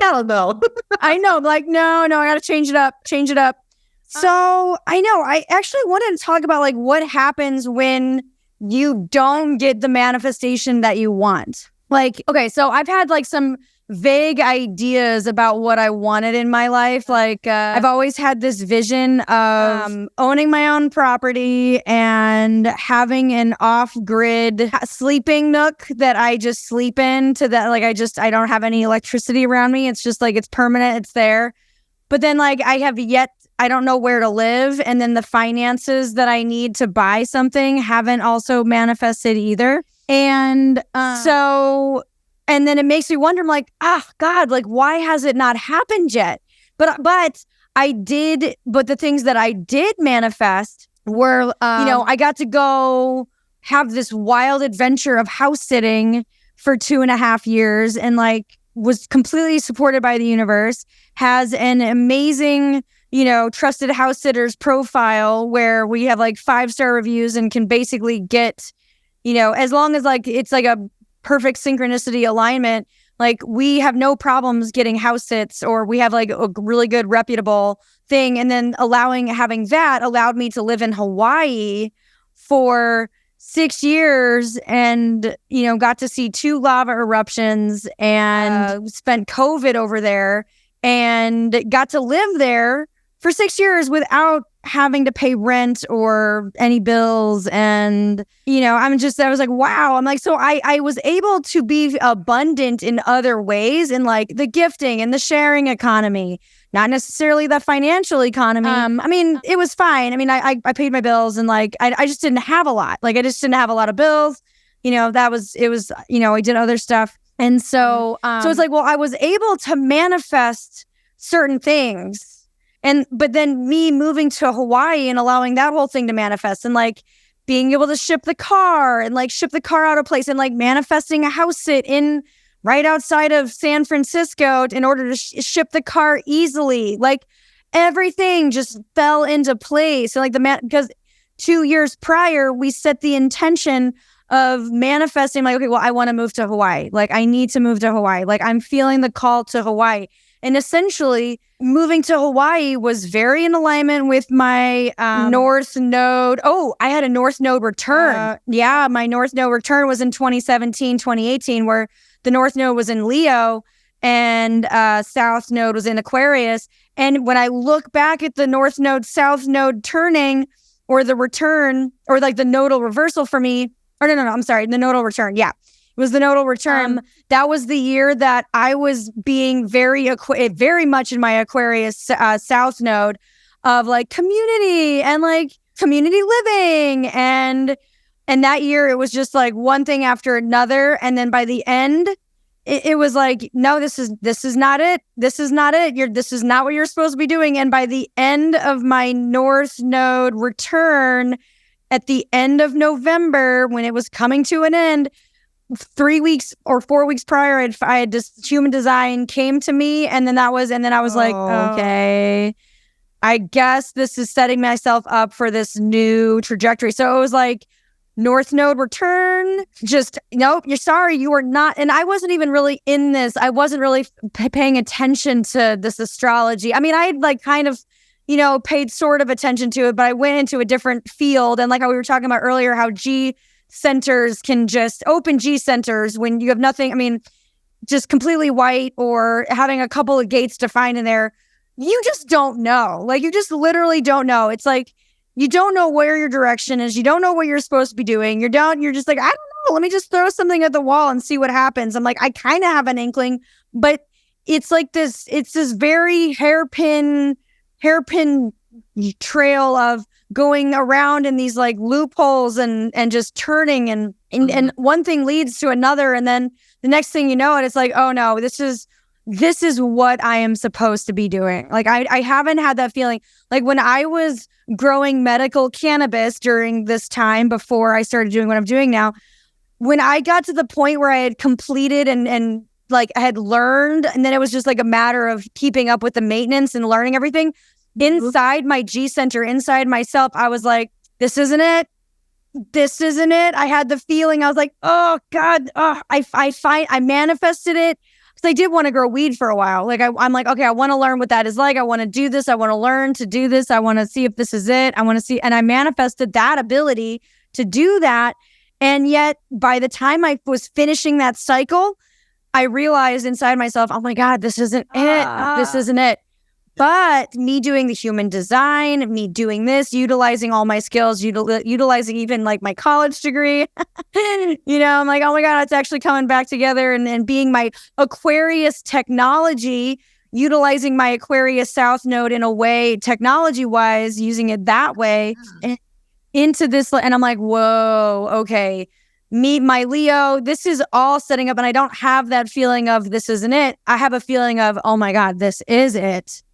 hell no. I know, like, no, I got to change it up. So I know, I actually wanted to talk about like what happens when you don't get the manifestation that you want. Like, okay, so I've had like some vague ideas about what I wanted in my life. Like, I've always had this vision of owning my own property and having an off-grid sleeping nook that I just sleep in, to that, like, I don't have any electricity around me. It's just like, it's permanent, it's there. But then like I don't know where to live. And then the finances that I need to buy something haven't also manifested either. And and then it makes me wonder, I'm like, God, like, why has it not happened yet? But the things that I did manifest were, I got to go have this wild adventure of house sitting for 2.5 years, and like was completely supported by the universe, has an amazing, trusted house sitters profile where we have like 5-star reviews and can basically get, as long as like it's like a perfect synchronicity alignment, like we have no problems getting house sits, or we have like a really good reputable thing. And then having that allowed me to live in Hawaii for 6 years, and got to see 2 lava eruptions, and spent COVID over there, and got to live there for 6 years without having to pay rent or any bills. And, I was like, wow. I'm like, so I was able to be abundant in other ways, in like the gifting and the sharing economy, not necessarily the financial economy. I mean, it was fine. I mean, I paid my bills, and like, I just didn't have a lot. Like, I just didn't have a lot of bills. I did other stuff. And so it's like, well, I was able to manifest certain things. But then me moving to Hawaii and allowing that whole thing to manifest, and like being able to ship the car out of place, and like manifesting a house sit in right outside of San Francisco in order to ship the car easily. Like everything just fell into place. So like because 2 years prior, we set the intention of manifesting, like, okay, well, I want to move to Hawaii. Like, I need to move to Hawaii. Like, I'm feeling the call to Hawaii. And essentially, moving to Hawaii was very in alignment with my North Node. Oh, I had a North Node return. My North Node return was in 2017, 2018, where the North Node was in Leo and South Node was in Aquarius. And when I look back at the North Node, South Node turning, or the return, or like the nodal reversal for me, no, I'm sorry, the nodal return. Yeah. It was the nodal return. That was the year that I was being very much in my Aquarius South Node of like community and like community living. And that year it was just like one thing after another. And then by the end, it was like, no, this is not it. This is not it. This is not what you're supposed to be doing. And by the end of my North Node return, at the end of November, when it was coming to an end, 3 weeks or 4 weeks prior, I had just human design came to me, and then I was like, okay, I guess this is setting myself up for this new trajectory. So it was like North Node return, just nope, you're sorry, you are not. And I wasn't even really in this. I wasn't really paying attention to this astrology. I mean, I had like kind of, paid sort of attention to it, but I went into a different field. And like how we were talking about earlier, how G centers can just open G centers when you have nothing. I mean, just completely white, or having a couple of gates defined in there. You just don't know. Like, you just literally don't know. It's like, you don't know where your direction is. You don't know what you're supposed to be doing. You're just like, I don't know. Let me just throw something at the wall and see what happens. I'm like, I kind of have an inkling, but it's like this very hairpin trail of going around in these like loopholes and just turning and one thing leads to another, and then the next thing you know it's like, oh no, this is what I am supposed to be doing. Like I haven't had that feeling. Like when I was growing medical cannabis during this time before I started doing what I'm doing now, when I got to the point where I had completed and I had learned, and then it was just like a matter of keeping up with the maintenance and learning everything. Inside my G center, inside myself, I was like, this isn't it. This isn't it. I had the feeling. I was like, oh God, I manifested it. Because I did want to grow weed for a while. Like I'm like, okay, I want to learn what that is like. I want to do this. I want to learn to do this. I want to see if this is it. I want to see. And I manifested that ability to do that. And yet by the time I was finishing that cycle, I realized inside myself, oh my God, this isn't it. This isn't it. But me doing the human design, me doing this, utilizing all my skills, utilizing even like my college degree, I'm like, oh my God, it's actually coming back together, and being my Aquarius technology, utilizing my Aquarius South node in a way, technology wise, using it that way into this. And I'm like, whoa, okay. Me, my Leo, this is all setting up, and I don't have that feeling of this isn't it. I have a feeling of, oh my God, this is it.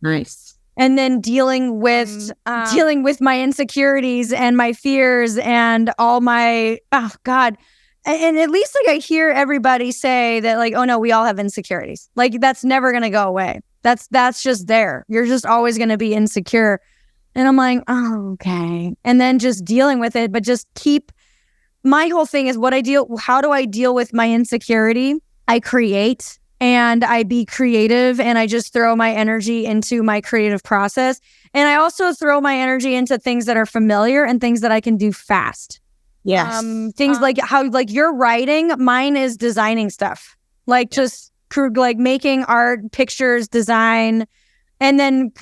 Nice. And then dealing with my insecurities and my fears and all my, oh God. And at least like I hear everybody say that like, oh no, we all have insecurities. Like that's never going to go away. That's just there. You're just always going to be insecure. And I'm like, oh, okay. And then just dealing with it, but just my whole thing is how do I deal with my insecurity? I create. And I be creative, and I just throw my energy into my creative process. And I also throw my energy into things that are familiar and things that I can do fast. Yes. Things like how, like you're writing, mine is designing stuff. Like just like making art, pictures, design. And then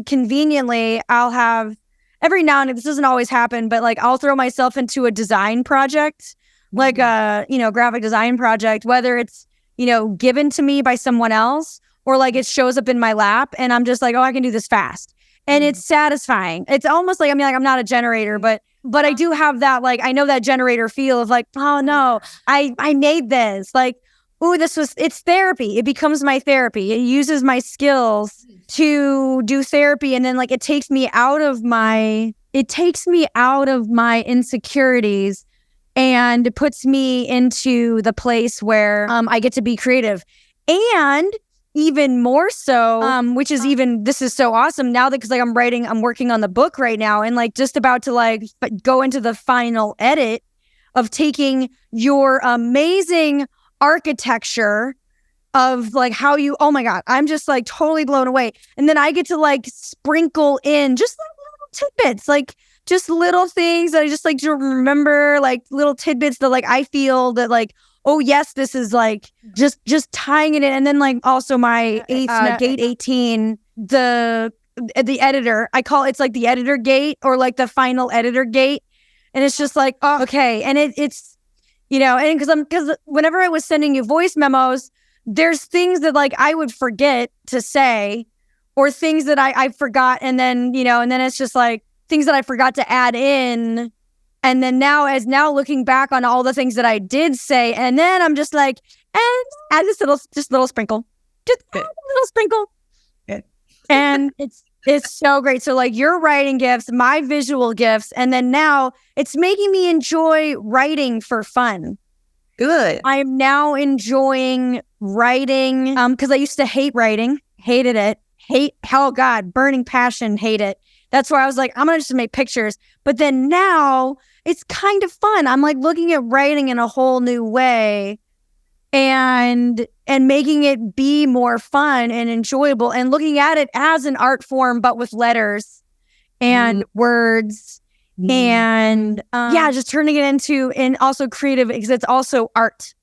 conveniently, I'll have every now and then, this doesn't always happen, but like I'll throw myself into a design project, like a, graphic design project, whether it's, given to me by someone else, or like it shows up in my lap and I'm just like, oh, I can do this fast. And it's satisfying. It's almost like, I'm not a generator, but I do have that, like, I know that generator feel of like, oh no, I made this. Like, ooh, it's therapy. It becomes my therapy. It uses my skills to do therapy. And then like, it takes me out of my insecurities, and puts me into the place where I get to be creative. And even more so, which is this is so awesome now that, because like I'm working on the book right now, and like just about to like go into the final edit of taking your amazing architecture of like how you, oh my God, I'm just like totally blown away. And then I get to like sprinkle in just like little tidbits, like just little things that I just like to remember, like little tidbits that like I feel that like, oh yes, this is like just tying it in. And then like also my gate 18, the editor, I call it's like the editor gate, or like the final editor gate. And it's just like, oh, okay. And it's, and because whenever I was sending you voice memos, there's things that like I would forget to say, or things that I forgot. And then, and then it's just like, things that I forgot to add in. And then now looking back on all the things that I did say, and then I'm just like, and add this little sprinkle. Just a little sprinkle. Good. And it's so great. So like your writing gifts, my visual gifts, and then now it's making me enjoy writing for fun. Good. I'm now enjoying writing because I used to hate writing, hated it. Oh God, burning passion, hate it. That's why I was like, I'm going to just make pictures. But then now it's kind of fun. I'm like looking at writing in a whole new way, and making it be more fun and enjoyable, and looking at it as an art form, but with letters and words and just turning it into, and also creative, because it's also art.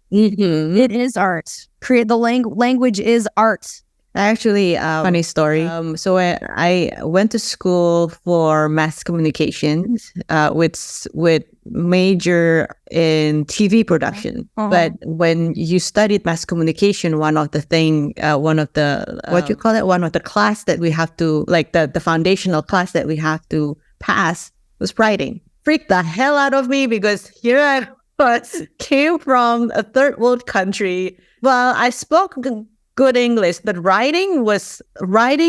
It is art. The language is art. Actually, funny story. So I went to school for mass communications, with major in TV production. But when you studied mass communication, one of the class that we have to, like the foundational class that we have to pass was writing. Freaked the hell out of me, because here I was, came from a third world country. Well, I spoke good English, but writing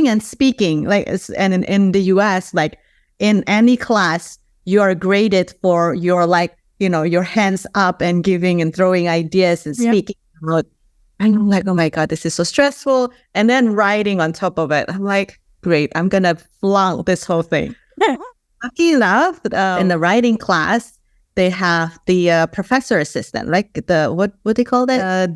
and speaking, like, and in the US, like in any class, you are graded for your, like, your hands up and giving and throwing ideas and speaking. And I'm like, oh my God, this is so stressful. And then writing on top of it. I'm like, great, I'm going to flunk this whole thing. Lucky enough, in the writing class, they have the professor assistant, like what they call that?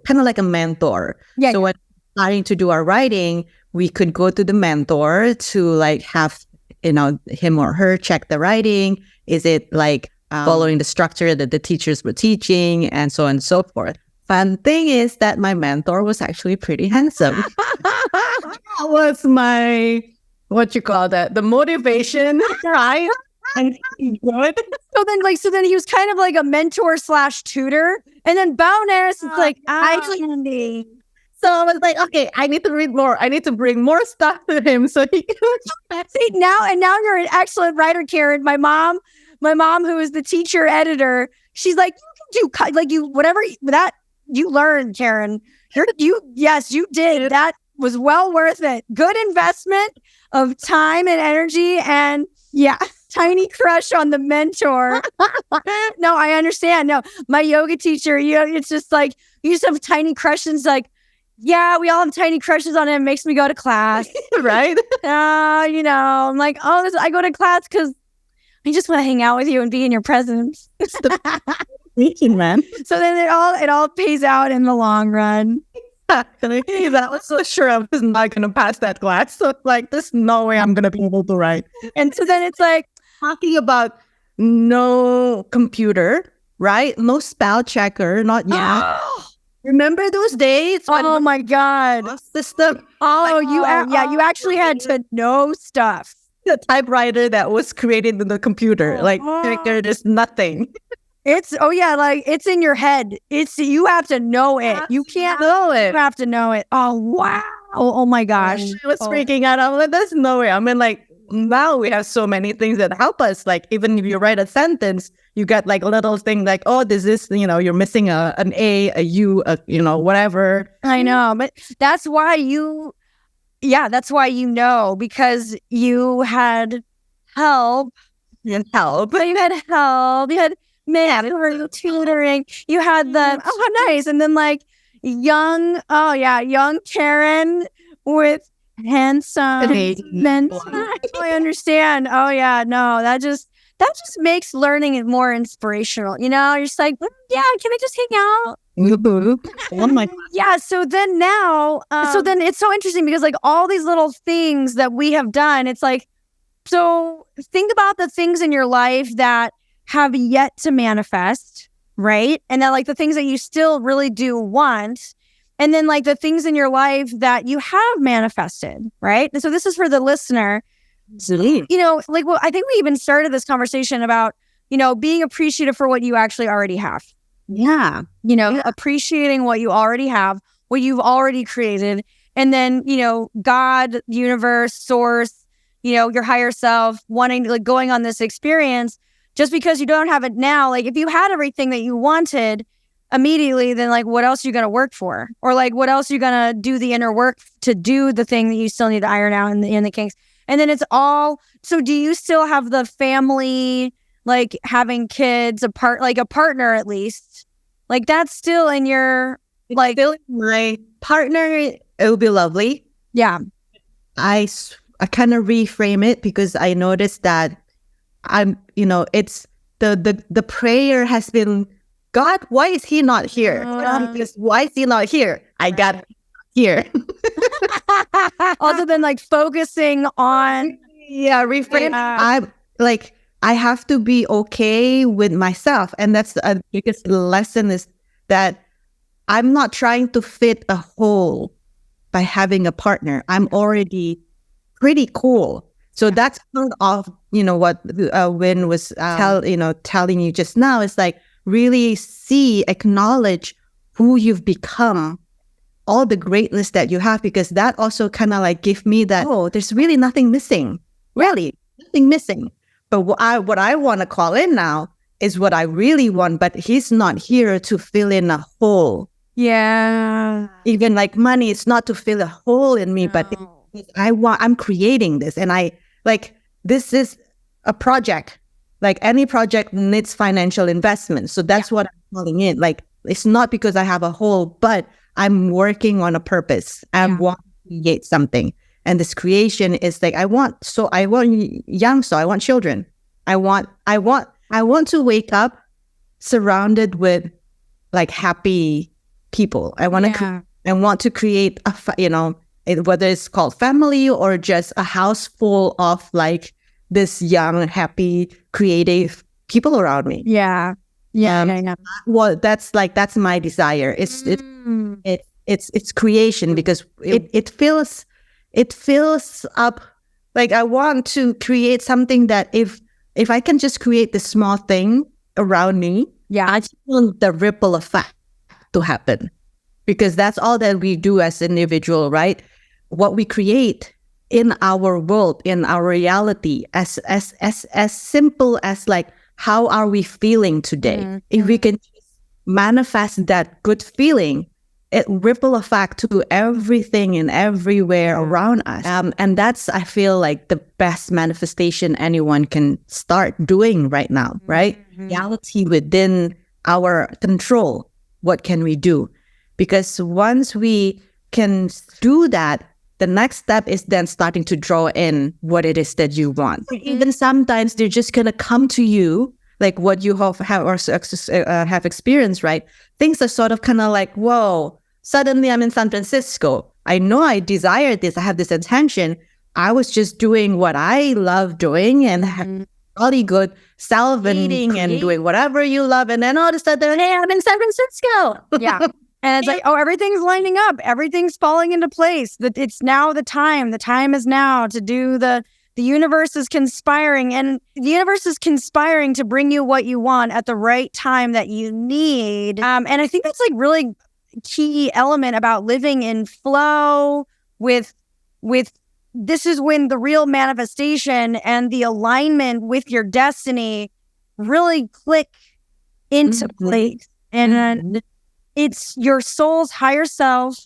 Kind of like a mentor. Yeah. So when starting to do our writing, we could go to the mentor to like have, him or her check the writing. Is it like following the structure that the teachers were teaching, and so on and so forth. Fun thing is that my mentor was actually pretty handsome. That was my, what you call that, the motivation, right? And good. So then he was kind of like a mentor / tutor. And then Bowness is like, Candy. So I was like, okay, I need to read more. I need to bring more stuff to him so he can see now you're an excellent writer, Karen. My mom, who is the teacher editor, she's like, you can do like you whatever that you learned, Karen. Yes, you did. That was well worth it. Good investment of time and energy, and tiny crush on the mentor. No, I understand. No, my yoga teacher, it's just like you just have tiny crushes. Like, yeah, we all have tiny crushes on him. Makes me go to class, right? I'm like, I go to class because I just want to hang out with you and be in your presence. Speaking, man. So then it all pays out in the long run. Exactly. That was so sure I was not going to pass that class. So like, there's no way I'm going to be able to write. And so then it's like talking about no computer, right? No spell checker, not yet. Remember those days? Oh my God. System. Oh, you actually had to know stuff. The typewriter that was created in the computer. There's nothing. It's it's in your head. You have to know it. You can't know it. You have to know it. Oh wow. Oh my gosh. I was freaking out. I'm like, there's no way. I mean, like, now we have so many things that help us. Like, even if you write a sentence, you got like a little thing like, oh, this is, you're missing an A, a U, whatever. I know, but that's why that's why because you had help. You had help. But you had help. You had tutoring. You had the nice. And then like young Karen with handsome men. I understand. Oh yeah, no, that just makes learning more inspirational. You're just like, can I just hang out? Oh my God. Yeah. So then now, so then it's so interesting because like all these little things that we have done, it's like, so think about the things in your life that have yet to manifest, right? And then like the things that you still really do want. And then like the things in your life that you have manifested, right? And so this is for the listener. Absolutely. I think we even started this conversation about, being appreciative for what you actually already have. Yeah. Appreciating what you already have, what you've already created. And then, God, universe, source, your higher self, wanting to going on this experience. Just because you don't have it now, like if you had everything that you wanted immediately, then like what else are you going to work for? Or like what else are you going to do the inner work to do the thing that you still need to iron out in the kinks? And then it's all, so do you still have the family, like having kids, a partner at least? Like that's still in your, like. Still my partner, it would be lovely. Yeah. I kind of reframe it because I noticed that I'm, it's the prayer has been, God, why is he not here? Why is he not here? I got here. Also then like focusing on. Reframe. I'm like, I have to be okay with myself. And that's the biggest lesson is that I'm not trying to fit a hole by having a partner. I'm already pretty cool. So that's part of, what Wynd was telling you just now. Is like really acknowledge who you've become, all the greatness that you have, because that also kind of like give me that, there's really nothing missing. Really, nothing missing. But what I want to call in now is what I really want, but he's not here to fill in a hole. Yeah. Even like money, it's not to fill a hole in me, but I'm creating this. And this is a project. Like any project needs financial investment. So that's what I'm calling in. Like It's not because I have a hole, but I'm working on a purpose. I want to create something. And this creation is like, I want children. I want to wake up surrounded with like happy people. I want to create whether it's called family or just a house full of like this young, happy, creative people around me. Yeah. Well, that's my desire. It's creation because it fills up. Like I want to create something that if I can just create this small thing around me, I just want the ripple effect to happen, because that's all that we do as individual, right? What we create in our world, in our reality, as simple as like, how are we feeling today? Mm-hmm. If we can manifest that good feeling, it ripple effect to everything and everywhere around us. And that's, I feel like, the best manifestation anyone can start doing right now, right? Mm-hmm. Reality within our control. What can we do? Because once we can do that, the next step is then starting to draw in what it is that you want. Mm-hmm. Even sometimes they're just going to come to you, like what you have experienced, right? Things are sort of kind of like, whoa, suddenly I'm in San Francisco. I know I desire this. I have this intention. I was just doing what I love doing and really good self and eating and doing whatever you love. And then all of a sudden, hey, I'm in San Francisco. Yeah. And it's like, oh, everything's lining up. Everything's falling into place. That it's now the time. The time is now to do the universe is conspiring. And the universe is conspiring to bring you what you want at the right time that you need. And I think that's like really key element about living in flow with this is when the real manifestation and the alignment with your destiny really click into place. And it's your soul's higher self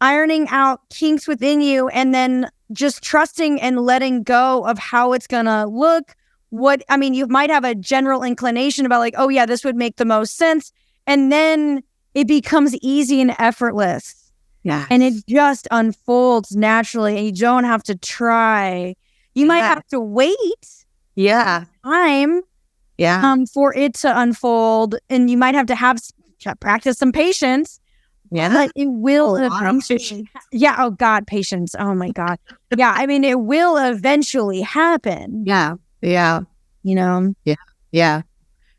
ironing out kinks within you, and then just trusting and letting go of how it's gonna look. You might have a general inclination about like, oh yeah, this would make the most sense. And then it becomes easy and effortless. Yeah. And it just unfolds naturally, and you don't have to try. You might have to wait. Yeah. Time. Yeah. For it to unfold, and you might have to practice some patience. Yeah. But it will eventually. Yeah. Oh God, patience. Oh my God. Yeah. I mean, it will eventually happen. Yeah. Yeah. You know? Yeah. Yeah.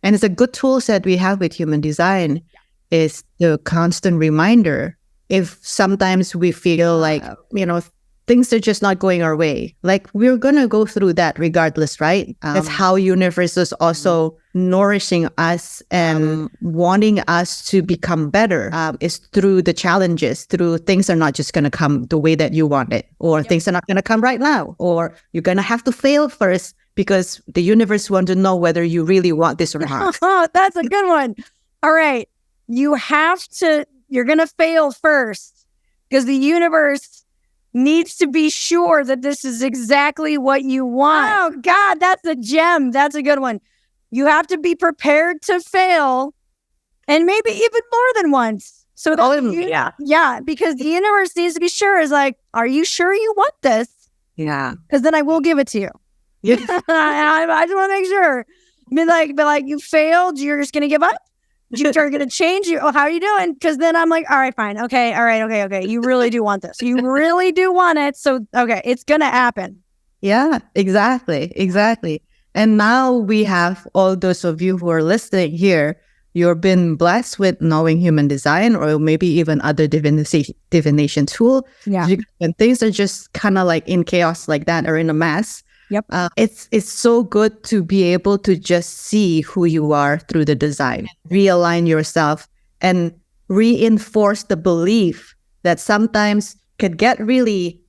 And it's a good tool set we have with human design is the constant reminder. If sometimes we feel like, things are just not going our way, like we're going to go through that regardless, right? That's how universe is also nourishing us and wanting us to become better, is through the challenges, through things are not just going to come the way that you want it, or things are not going to come right now, or you're going to have to fail first because the universe wants to know whether you really want this or not. Oh, that's a good one. All right. You're going to fail first because the universe needs to be sure that this is exactly what you want. Oh, God, that's a gem. That's a good one. You have to be prepared to fail, and maybe even more than once. So because the universe needs to be sure. Is like, are you sure you want this? Yeah. Because then I will give it to you. Yeah. I just want to make sure. Be like, you failed. You're just going to give up? You are going to change? How are you doing? Because then I'm like, all right, fine. Okay. All right. Okay. You really do want this. You really do want it. So, okay, it's going to happen. Yeah, exactly. And now we have all those of you who are listening here, you've been blessed with knowing human design or maybe even other divination tool. Yeah. When things are just kind of like in chaos like that or in a mess, yep. It's so good to be able to just see who you are through the design, realign yourself, and reinforce the belief that sometimes could get really,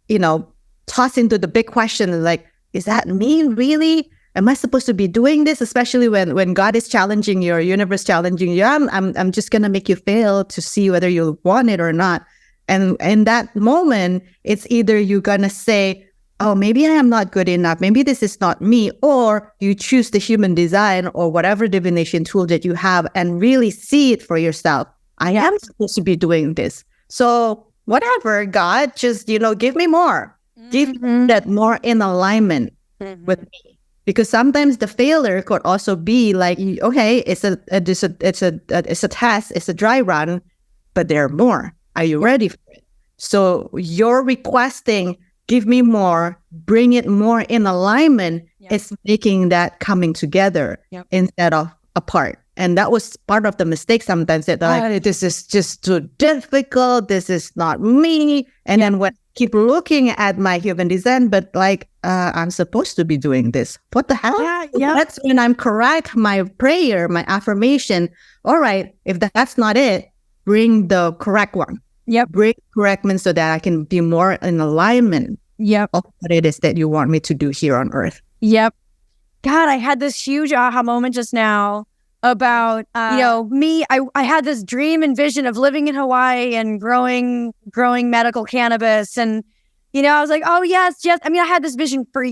tossed into the big question like, is that me really? Am I supposed to be doing this? Especially when God is challenging you or universe challenging you. I'm just gonna make you fail to see whether you want it or not. And in that moment, it's either you're gonna say, oh, maybe I am not good enough. Maybe this is not me. Or you choose the human design or whatever divination tool that you have and really see it for yourself. I am supposed to be doing this. So whatever, God, just, give me more. Give me that more in alignment with me. Because sometimes the failure could also be like, okay, it's a test, it's a dry run, but there are more. Are you ready for it? So you're requesting, give me more, bring it more in alignment. It's making that coming together instead of apart. And that was part of the mistake sometimes that like, this is just too difficult. This is not me. And then when I keep looking at my human design, but like, I'm supposed to be doing this. What the hell? That's when I'm correct. My prayer, my affirmation. All right. If that's not it, bring the correct one. Bring correct one so that I can be more in alignment of what it is that you want me to do here on earth. God, I had this huge aha moment just now about, me. I had this dream and vision of living in Hawaii and growing medical cannabis. And, I was like, oh, yes. I mean, I had this vision for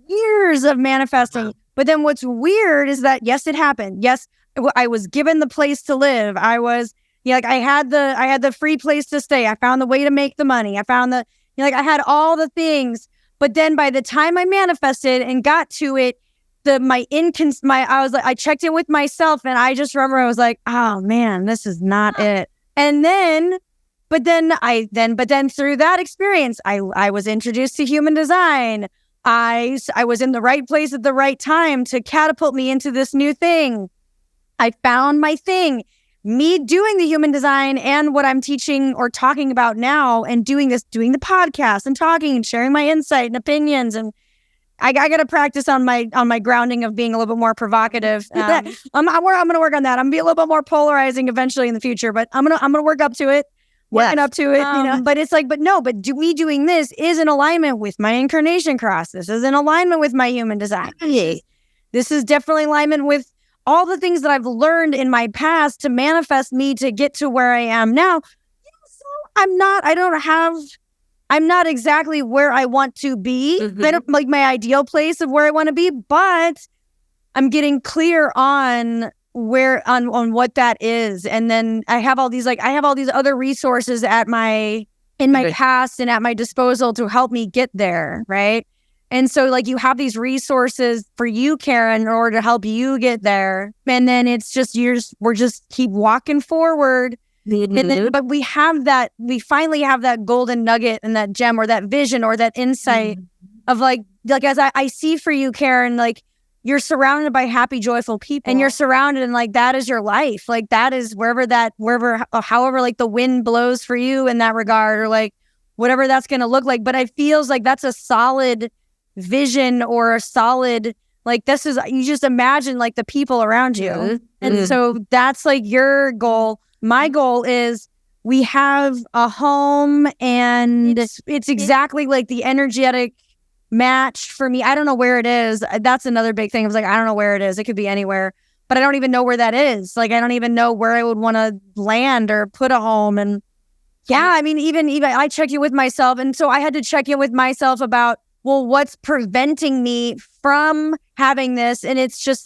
years of manifesting. But then what's weird is that, yes, it happened. Yes, I was given the place to live. I was, I had the free place to stay. I found the way to make the money. I found I had all the things. But then by the time I manifested and got to it, I checked in with myself and I just remember I was like, oh man, this is not it. And then, but then through that experience, I was introduced to human design. I was in the right place at the right time to catapult me into this new thing. I found my thing. Me doing the human design and what I'm teaching or talking about now and doing the podcast and talking and sharing my insight and opinions, and I got to practice on my grounding of being a little bit more provocative. I'm going to work on that. I'm going to be a little bit more polarizing eventually in the future, but I'm going to work up to it. Working up to it, But it's like, me doing this is in alignment with my incarnation cross. This is in alignment with my human design. This is definitely alignment with all the things that I've learned in my past to manifest me to get to where I am now. So I'm not exactly where I want to be. I don't like my ideal place of where I want to be, but I'm getting clear on on what that is. And then I have all these other resources in my past and at my disposal to help me get there. Right. And so you have these resources for you, Karen, in order to help you get there. And then it's just we're just keep walking forward. And then, but we finally have that golden nugget and that gem or that vision or that insight of as I see for you, Karen, you're surrounded by happy, joyful people and you're surrounded and that is your life. That is however the wind blows for you in that regard or whatever that's going to look like. But it feels like that's a solid vision or a solid, this is, you just imagine the people around you. And so that's your goal. My goal is we have a home and it's exactly the energetic match for me. I don't know where it is. That's another big thing. I was I don't know where it is. It could be anywhere, but I don't even know where that is. I don't even know where I would want to land or put a home. And even I check in with myself. And so I had to check in with myself about, well, what's preventing me from having this? And it's just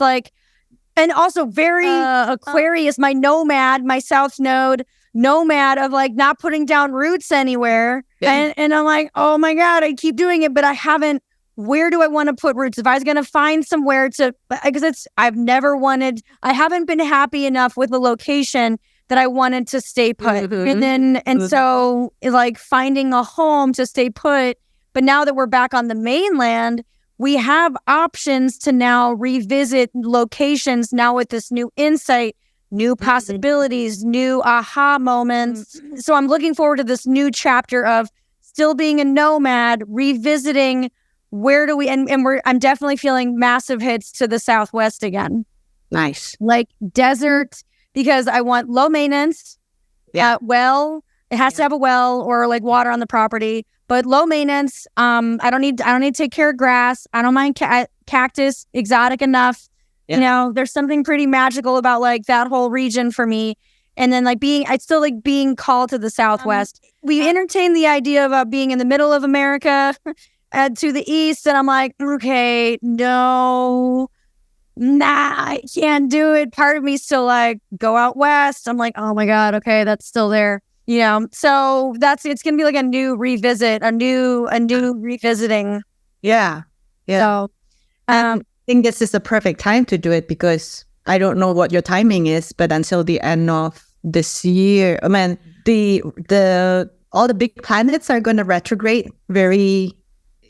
and also very Aquarius, my nomad, my South Node nomad of not putting down roots anywhere. And I'm oh my God, I keep doing it, but I haven't, where do I want to put roots? If I was going to find somewhere because I haven't been happy enough with the location that I wanted to stay put. So finding a home to stay put. But now that we're back on the mainland, we have options to now revisit locations now with this new insight, new possibilities, new aha moments. So I'm looking forward to this new chapter of still being a nomad, revisiting where do we, I'm definitely feeling massive hits to the Southwest again. Nice. Desert, because I want low maintenance, well, it has to have a well or water on the property. But low maintenance, I don't need to take care of grass. I don't mind cactus, exotic enough. There's something pretty magical about that whole region for me. And then like I still like being called to the Southwest. We entertained the idea of being in the middle of America and to the east. And I'm like, okay, no, I can't do it. Part of me still like go out west. I'm like, oh my God, okay, that's still there. So it's gonna be like a new revisit, a new revisiting. Yeah. So I think this is the perfect time to do it because I don't know what your timing is, but until the end of this year, I mean, all the big planets are going to retrograde very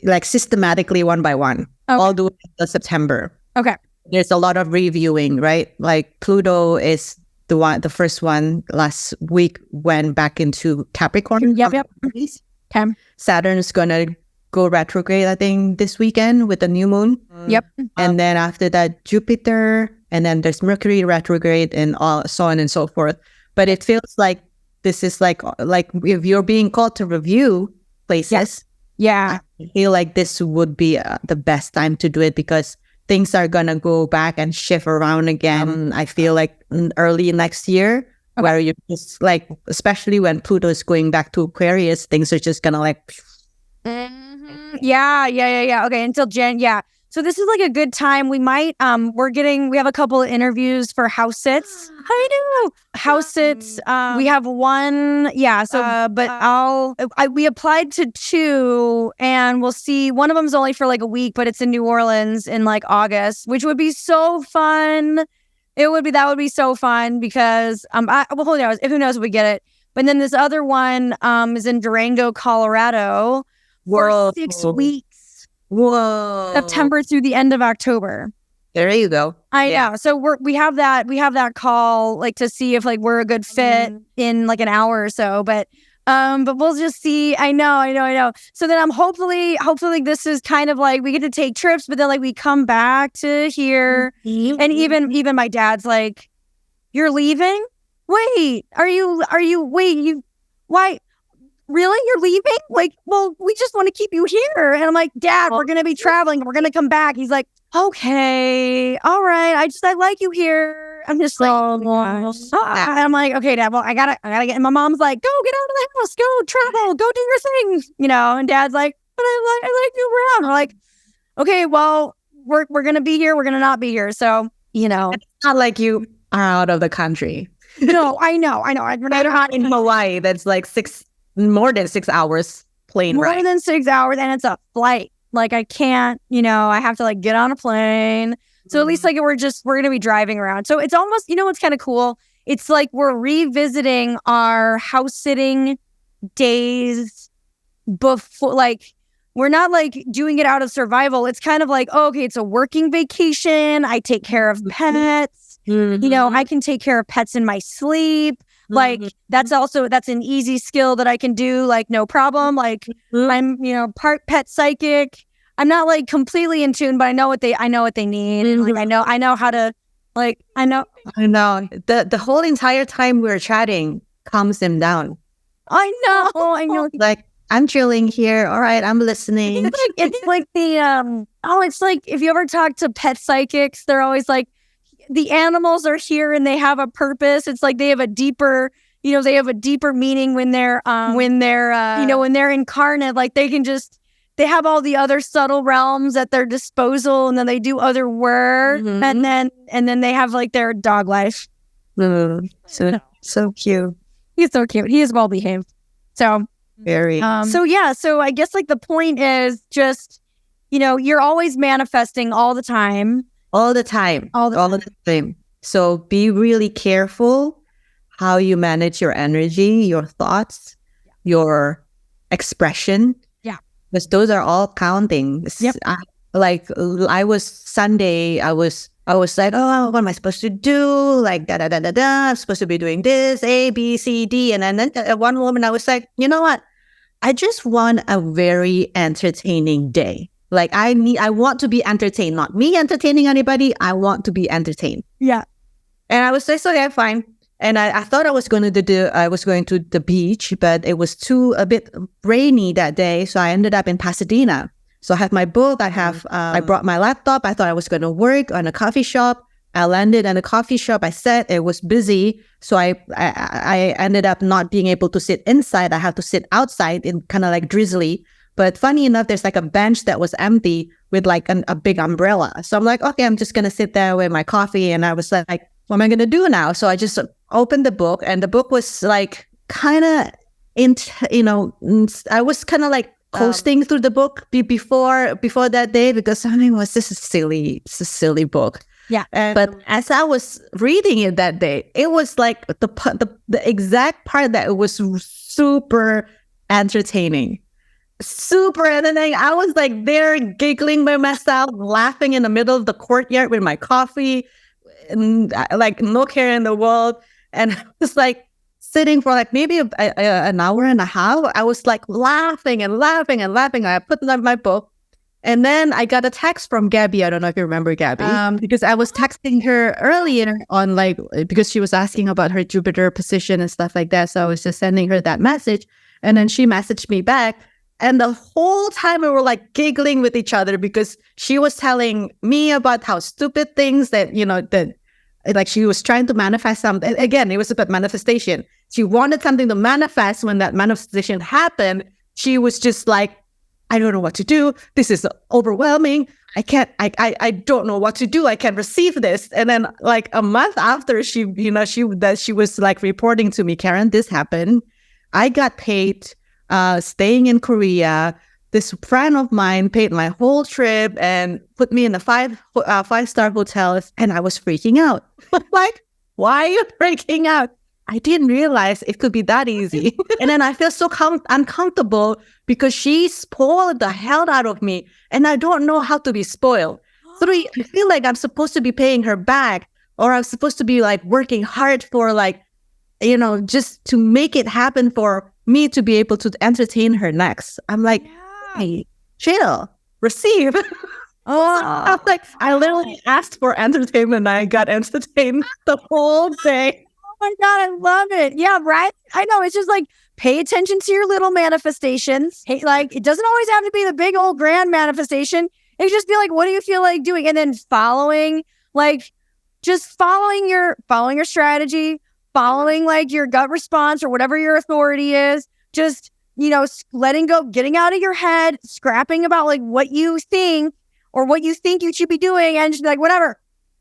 like systematically one by one, all the way to September. Okay. There's a lot of reviewing, right? Like Pluto is the first one last week went back into Capricorn. Yep. Okay. Saturn's going to go retrograde, I think, this weekend with the new moon. Yep. And then after that, Jupiter, and then there's Mercury retrograde and so on and so forth. But it feels like this is like if you're being called to review places, yeah, I feel like this would be the best time to do it because things are going to go back and shift around again. I feel like early next year, where you're just like, especially when Pluto is going back to Aquarius, things are just going to like... Yeah. Okay, until Jan. Yeah. So this is like a good time. We might, we have a couple of interviews for house sits. I know. House sits. We have one. Yeah. So, but we applied to 2 and we'll see. One of them's only for like a week, but it's in New Orleans in like August, which would be so fun. That would be so fun because, who knows if we get it. But then this other one, is in Durango, Colorado for 6 weeks. Whoa. September through the end of October. There you go. I know. So we have that call like to see if like we're a good fit in like an hour or so. But we'll just see. I know. So then I'm hopefully this is kind of like we get to take trips, but then like we come back to here. And even my dad's like, you're leaving? Wait, why? Really? You're leaving? Like, well, we just want to keep you here. And I'm like, Dad, we're going to be traveling. We're going to come back. He's like, okay, all right. I like you here. I'm just like, I'm like, okay, Dad, well, I gotta get, and my mom's like, go get out of the house, go travel, go do your thing, and Dad's like, but I like you around. We're like, okay, well, we're going to be here. We're going to not be here. So, It's not like you are out of the country. No, I know. You're not in Hawaii. That's like more than 6 hours plane ride. More than 6 hours, and it's a flight. Like I can't, I have to like get on a plane. So at least like we're going to be driving around. So it's almost, what's kind of cool? It's like we're revisiting our house sitting days before, like we're not like doing it out of survival. It's kind of like, okay, it's a working vacation. I take care of pets. I can take care of pets in my sleep. Like that's an easy skill that I can do, like no problem. Like I'm, part pet psychic. I'm not like completely in tune, but I know what they need. And, like I know how to, like I know. The whole entire time we're chatting calms him down. I know. Like I'm chilling here. All right, I'm listening. It's like the it's like if you ever talk to pet psychics, they're always like, the animals are here and they have a purpose. It's like they have a deeper, meaning when they're when they're incarnate. Like they have all the other subtle realms at their disposal, and then they do other work, and then they have like their dog life. So cute. He's so cute. He is well behaved. So very. So I guess like the point is just, you're always manifesting all the time. All the time. So be really careful how you manage your energy, your thoughts, your expression. Yeah. Because those are all counting. Yep. I was Sunday, I was like, oh, what am I supposed to do? Like, I'm supposed to be doing this, A, B, C, D. And then at one moment I was like, you know what? I just want a very entertaining day. Like I want to be entertained, not me entertaining anybody. I want to be entertained. Yeah. And I was like, okay, fine. And I thought I was going to the beach, but it was a bit rainy that day. So I ended up in Pasadena. So I have my book. I brought my laptop. I thought I was going to work on a coffee shop. I landed at a coffee shop. I sat. It was busy, so I ended up not being able to sit inside. I had to sit outside in kind of like drizzly. But funny enough, there's like a bench that was empty with like a big umbrella. So I'm like, okay, I'm just gonna sit there with my coffee. And I was like, what am I gonna do now? So I just opened the book, and the book was like kind of I was kind of like coasting through the book before that day, because I mean, it's a silly book. Yeah. But as I was reading it that day, it was like the exact part that it was super entertaining. I was like there giggling by myself, laughing in the middle of the courtyard with my coffee, and like no care in the world. And I was like sitting for like maybe an hour and a half. I was like laughing and laughing and laughing. I put down my book, and then I got a text from Gabby. I don't know if you remember Gabby, because I was texting her earlier on, like, because she was asking about her Jupiter position and stuff like that. So I was just sending her that message, and then she messaged me back. And the whole time we were like giggling with each other, because she was telling me about how stupid things that like she was trying to manifest something. Again, it was about manifestation. She wanted something to manifest. When that manifestation happened, she was just like, I don't know what to do. This is overwhelming. I don't know what to do. I can't receive this. And then like a month after she was like reporting to me, Karen, this happened. I got paid staying in Korea. This friend of mine paid my whole trip and put me in a five-star hotel, and I was freaking out. Like, why are you freaking out? I didn't realize it could be that easy. And then I feel so uncomfortable because she spoiled the hell out of me, and I don't know how to be spoiled. So I feel like I'm supposed to be paying her back, or I'm supposed to be like working hard for like, just to make it happen for me to be able to entertain her next. I'm like, hey, chill, receive. I'm like, I literally asked for entertainment, and I got entertained the whole day. Oh my God, I love it. Yeah, right? I know. It's just like, pay attention to your little manifestations. Hey, like, it doesn't always have to be the big old grand manifestation. It could just be like, what do you feel like doing? And then following your strategy, following like your gut response or whatever your authority is. Just, letting go, getting out of your head, scrapping about like what you think or what you think you should be doing, and just be like, whatever.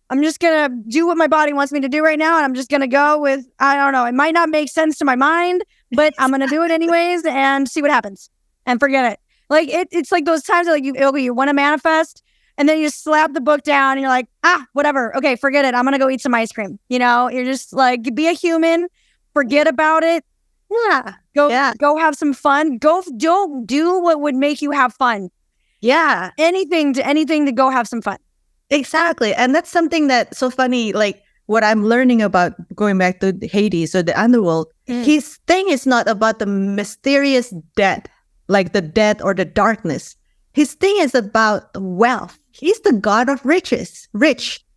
I'm just going to do what my body wants me to do right now. And I'm just going to go with, I don't know, it might not make sense to my mind, but I'm going to do it anyways and see what happens and forget it. Like, it's like those times that like you want to manifest, and then you slap the book down and you're like, whatever. Okay, forget it. I'm going to go eat some ice cream. You're just like, be a human, forget about it. Yeah. Go have some fun. Don't do what would make you have fun. Yeah. Anything to go have some fun. Exactly. And that's something that's so funny. Like what I'm learning about going back to Hades or the underworld, his thing is not about the mysterious death, like the death or the darkness. His thing is about wealth. He's the god of rich,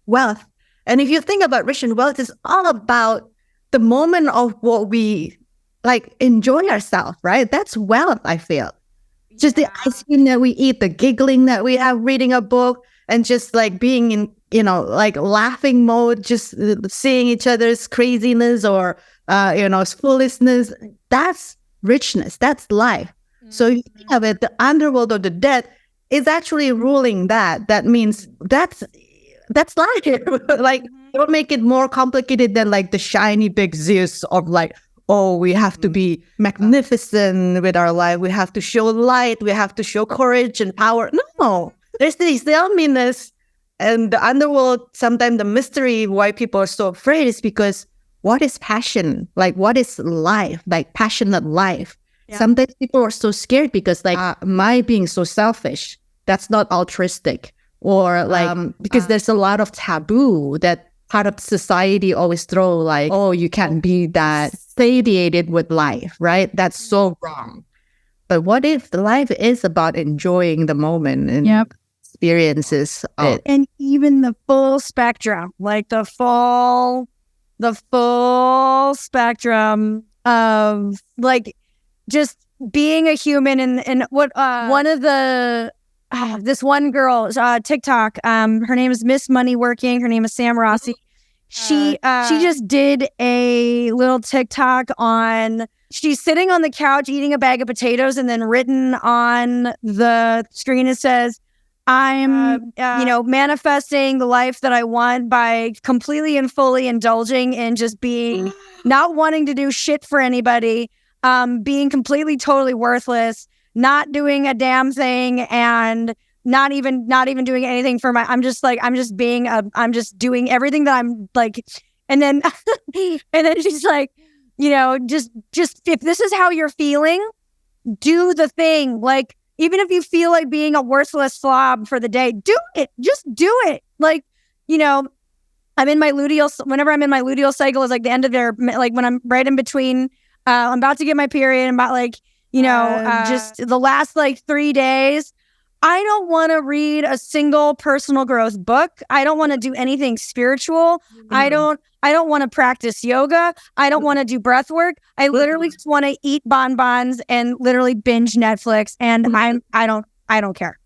wealth. And if you think about rich and wealth, it's all about the moment of what we like enjoy ourselves, right? That's wealth, I feel. Just the ice cream that we eat, the giggling that we have reading a book, and just like being in, like laughing mode, just seeing each other's craziness or, foolishness. That's richness. That's life. So if you think of it, the underworld or the death is actually ruling that. That means that's life. Like, don't make it more complicated than like the shiny big Zeus of like, oh, we have to be magnificent with our life. We have to show light. We have to show courage and power. No, there's this loneliness. And the underworld, sometimes the mystery why people are so afraid is because what is passion? Like, what is life? Like, passionate life. Yeah. Sometimes people are so scared because like, am I being so selfish? That's not altruistic. Or like, because there's a lot of taboo that part of society always throw like, oh, you can't be that satiated with life, right? That's so wrong. But what if the life is about enjoying the moment and experiences of it? And even the full spectrum, like the full spectrum of like just being a human. And what one of the this one girl, TikTok. Her name is Miss Money Working. Her name is Sam Rossi. She just did a little TikTok on. She's sitting on the couch eating a bag of potatoes, and then written on the screen it says, "I'm, manifesting the life that I want by completely and fully indulging in just being, not wanting to do shit for anybody, being completely totally worthless, not doing a damn thing, and not even doing anything for I'm just doing everything that I'm like." And then and then she's like, just if this is how you're feeling, do the thing. Like, even if you feel like being a worthless slob for the day, do it. Just do it. Like, I'm in my luteal. Whenever I'm in my luteal cycle, is like the end of their, like when I'm right in between. I'm about to get my period. I'm about just the last 3 days. I don't want to read a single personal growth book. I don't want to do anything spiritual. I don't want to practice yoga. I don't want to do breath work. I literally just want to eat bonbons and literally binge Netflix. And I don't care.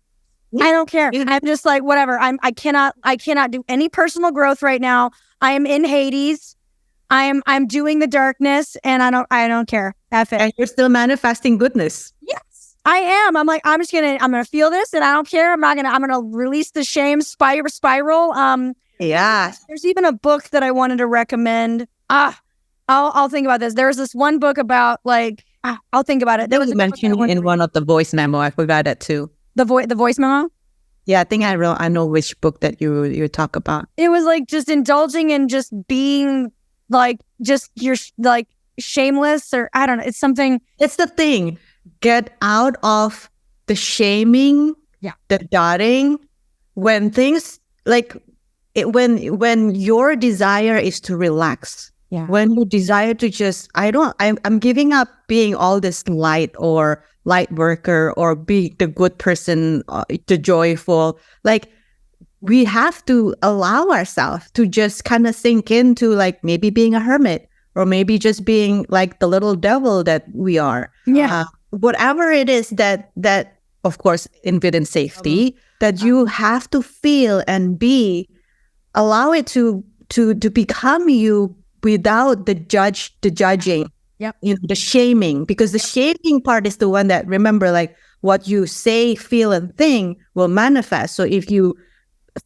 I don't care. I'm just like, whatever. I cannot do any personal growth right now. I am in Hades. I'm doing the darkness, and I don't care. F it. And you're still manifesting goodness. Yes. I am. I'm like, I'm gonna feel this, and I don't care. I'm gonna release the shame spiral. Yeah. There's even a book that I wanted to recommend. I'll think about this. There's this one book about I'll think about it. There was mentioned in one of the voice memo. I forgot that too. The voice memo. Yeah, I think I know which book that you talk about. It was like just indulging in just being you're shameless, or I don't know. It's something. It's the thing. Get out of the shaming, the doubting. When things when your desire is to relax, when you desire to just, I'm giving up being all this light worker or be the good person, the joyful. We have to allow ourselves to just kind of sink into maybe being a hermit, or maybe just being like the little devil that we are. Yeah. Whatever it is that of course within safety, that you have to feel and allow it to become you without the judging, the shaming, because the shaming part is the one that, remember, what you say, feel, and think will manifest. So if you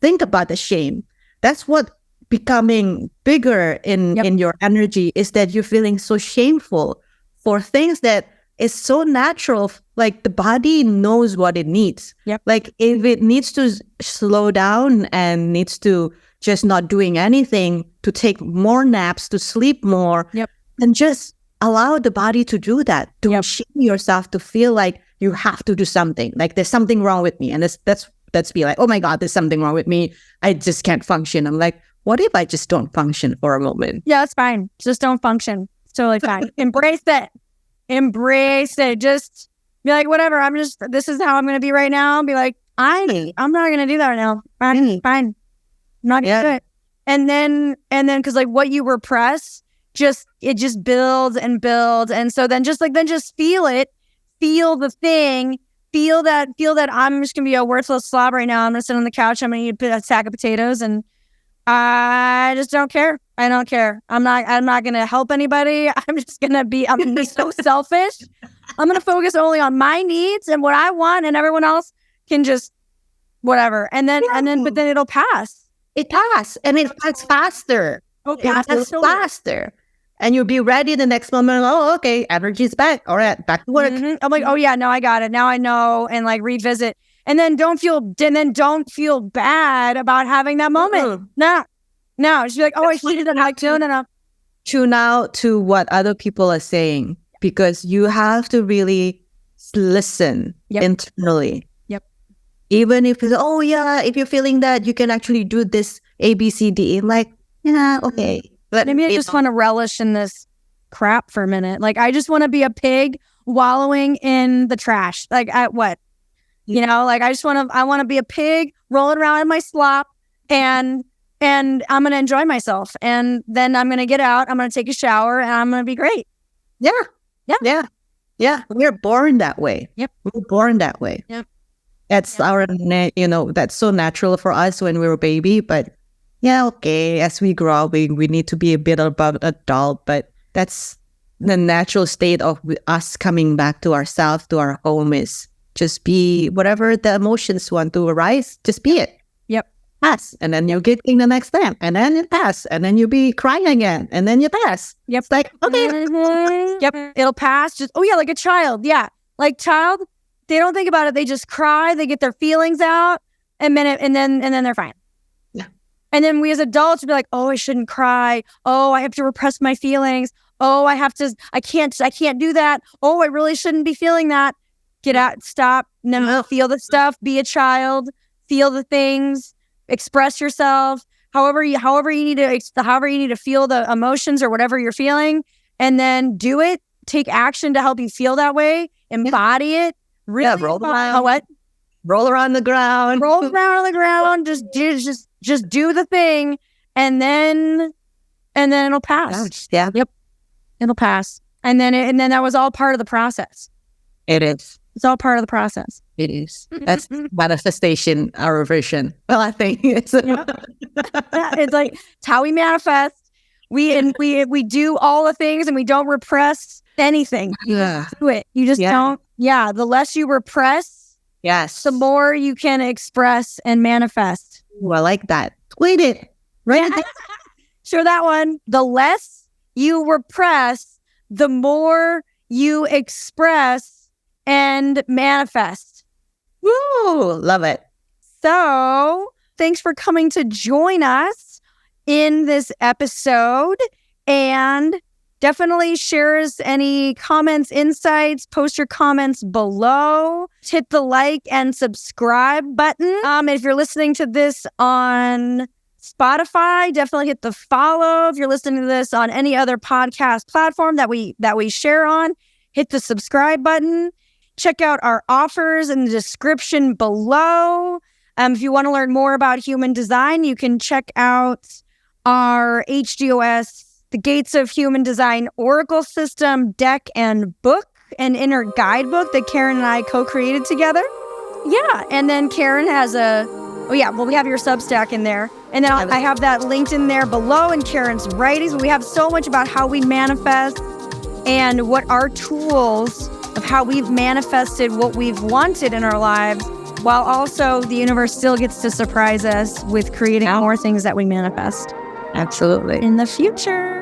think about the shame, that's what becoming bigger in your energy is, that you're feeling so shameful for things that is so natural. The body knows what it needs. If it needs to slow down and needs to just not doing anything, to take more naps, to sleep more, and just allow the body to do that. Don't shame yourself to feel like you have to do something, like there's something wrong with me. And that's be like, oh my God, there's something wrong with me. I just can't function. I'm like, what if I just don't function for a moment? Yeah, that's fine. Just don't function. It's totally fine. Embrace it. Just be like, whatever. This is how I'm going to be right now. Be like, I'm not going to do that right now. Fine. I'm not going to do it. And then, cause what you repress, it just builds and builds. And so then just feel it, feel the thing, feel that I'm just going to be a worthless slob right now. I'm going to sit on the couch. I'm going to eat a sack of potatoes, and I just don't care. I don't care. I'm not going to help anybody. I'm going to be so selfish. I'm going to focus only on my needs and what I want, and everyone else can just whatever. But then it'll pass. It passes, and it passes faster. Okay. It passes faster. And you'll be ready the next moment. Oh, okay, energy's back. All right, back to work. Mm-hmm. I'm like, oh yeah, no, I got it. Now I know, and revisit. And then don't feel bad about having that moment. Mm-hmm. No. Just be like, oh, I should have done no. Tune out to what other people are saying, because you have to really listen internally. Even if it's, oh yeah, if you're feeling that, you can actually do this A, B, C, D. Okay. Maybe I just want to relish in this crap for a minute. I just want to be a pig wallowing in the trash. At what? I want to be a pig rolling around in my slop, and I'm going to enjoy myself. And then I'm going to get out, I'm going to take a shower, and I'm going to be great. Yeah. We're born that way. Yep. We're born that way. Yep. That's that's so natural for us when we were a baby. But yeah, okay, as we grow up, we need to be a bit above adult. But that's the natural state of us coming back to ourselves, to our home, is just be whatever the emotions want to arise, just be it. Yep. Pass. And then you get in the next time. And then you pass. And then you be crying again. And then you pass. Yep. It's like, okay. Yep. It'll pass. Just, oh yeah, like a child. Yeah. Like child, they don't think about it. They just cry. They get their feelings out. And then they're fine. Yeah. And then we as adults would be like, oh, I shouldn't cry. Oh, I have to repress my feelings. Oh, I can't do that. Oh, I really shouldn't be feeling that. Get out, stop, no, feel the stuff, be a child, feel the things, express yourself, however you need to feel the emotions or whatever you're feeling, and then do it, take action to help you feel that way, embody it. Really roll around. What? Roll around the ground. Roll around on the ground, just do the thing, and then it'll pass. Yeah. Yep. It'll pass. And then that was all part of the process. It is. It's all part of the process. It is. That's manifestation, our vision. Well, I think it's it's like it's how we manifest. We do all the things and we don't repress anything. Yeah. Do it. You just don't. Yeah. The less you repress, yes, the more you can express and manifest. Ooh, I like that. Tweet it. Right. Yeah. Sure, that one. The less you repress, the more you express and manifest. Woo! Love it. So, thanks for coming to join us in this episode, and definitely share us any comments, insights, post your comments below. Hit the like and subscribe button. If you're listening to this on Spotify, definitely hit the follow. If you're listening to this on any other podcast platform that we share on, hit the subscribe button. Check out our offers in the description below. If you want to learn more about human design, you can check out our HD.OS, the Gates of Human Design Oracle System deck and book, an inner guidebook that Karen and I co-created together. Yeah, and then Karen has we have your Substack in there. And then I have that linked in there below in Karen's writings. We have so much about how we manifest and what our tools of how we've manifested what we've wanted in our lives, while also the universe still gets to surprise us with creating more things that we manifest. Absolutely. In the future.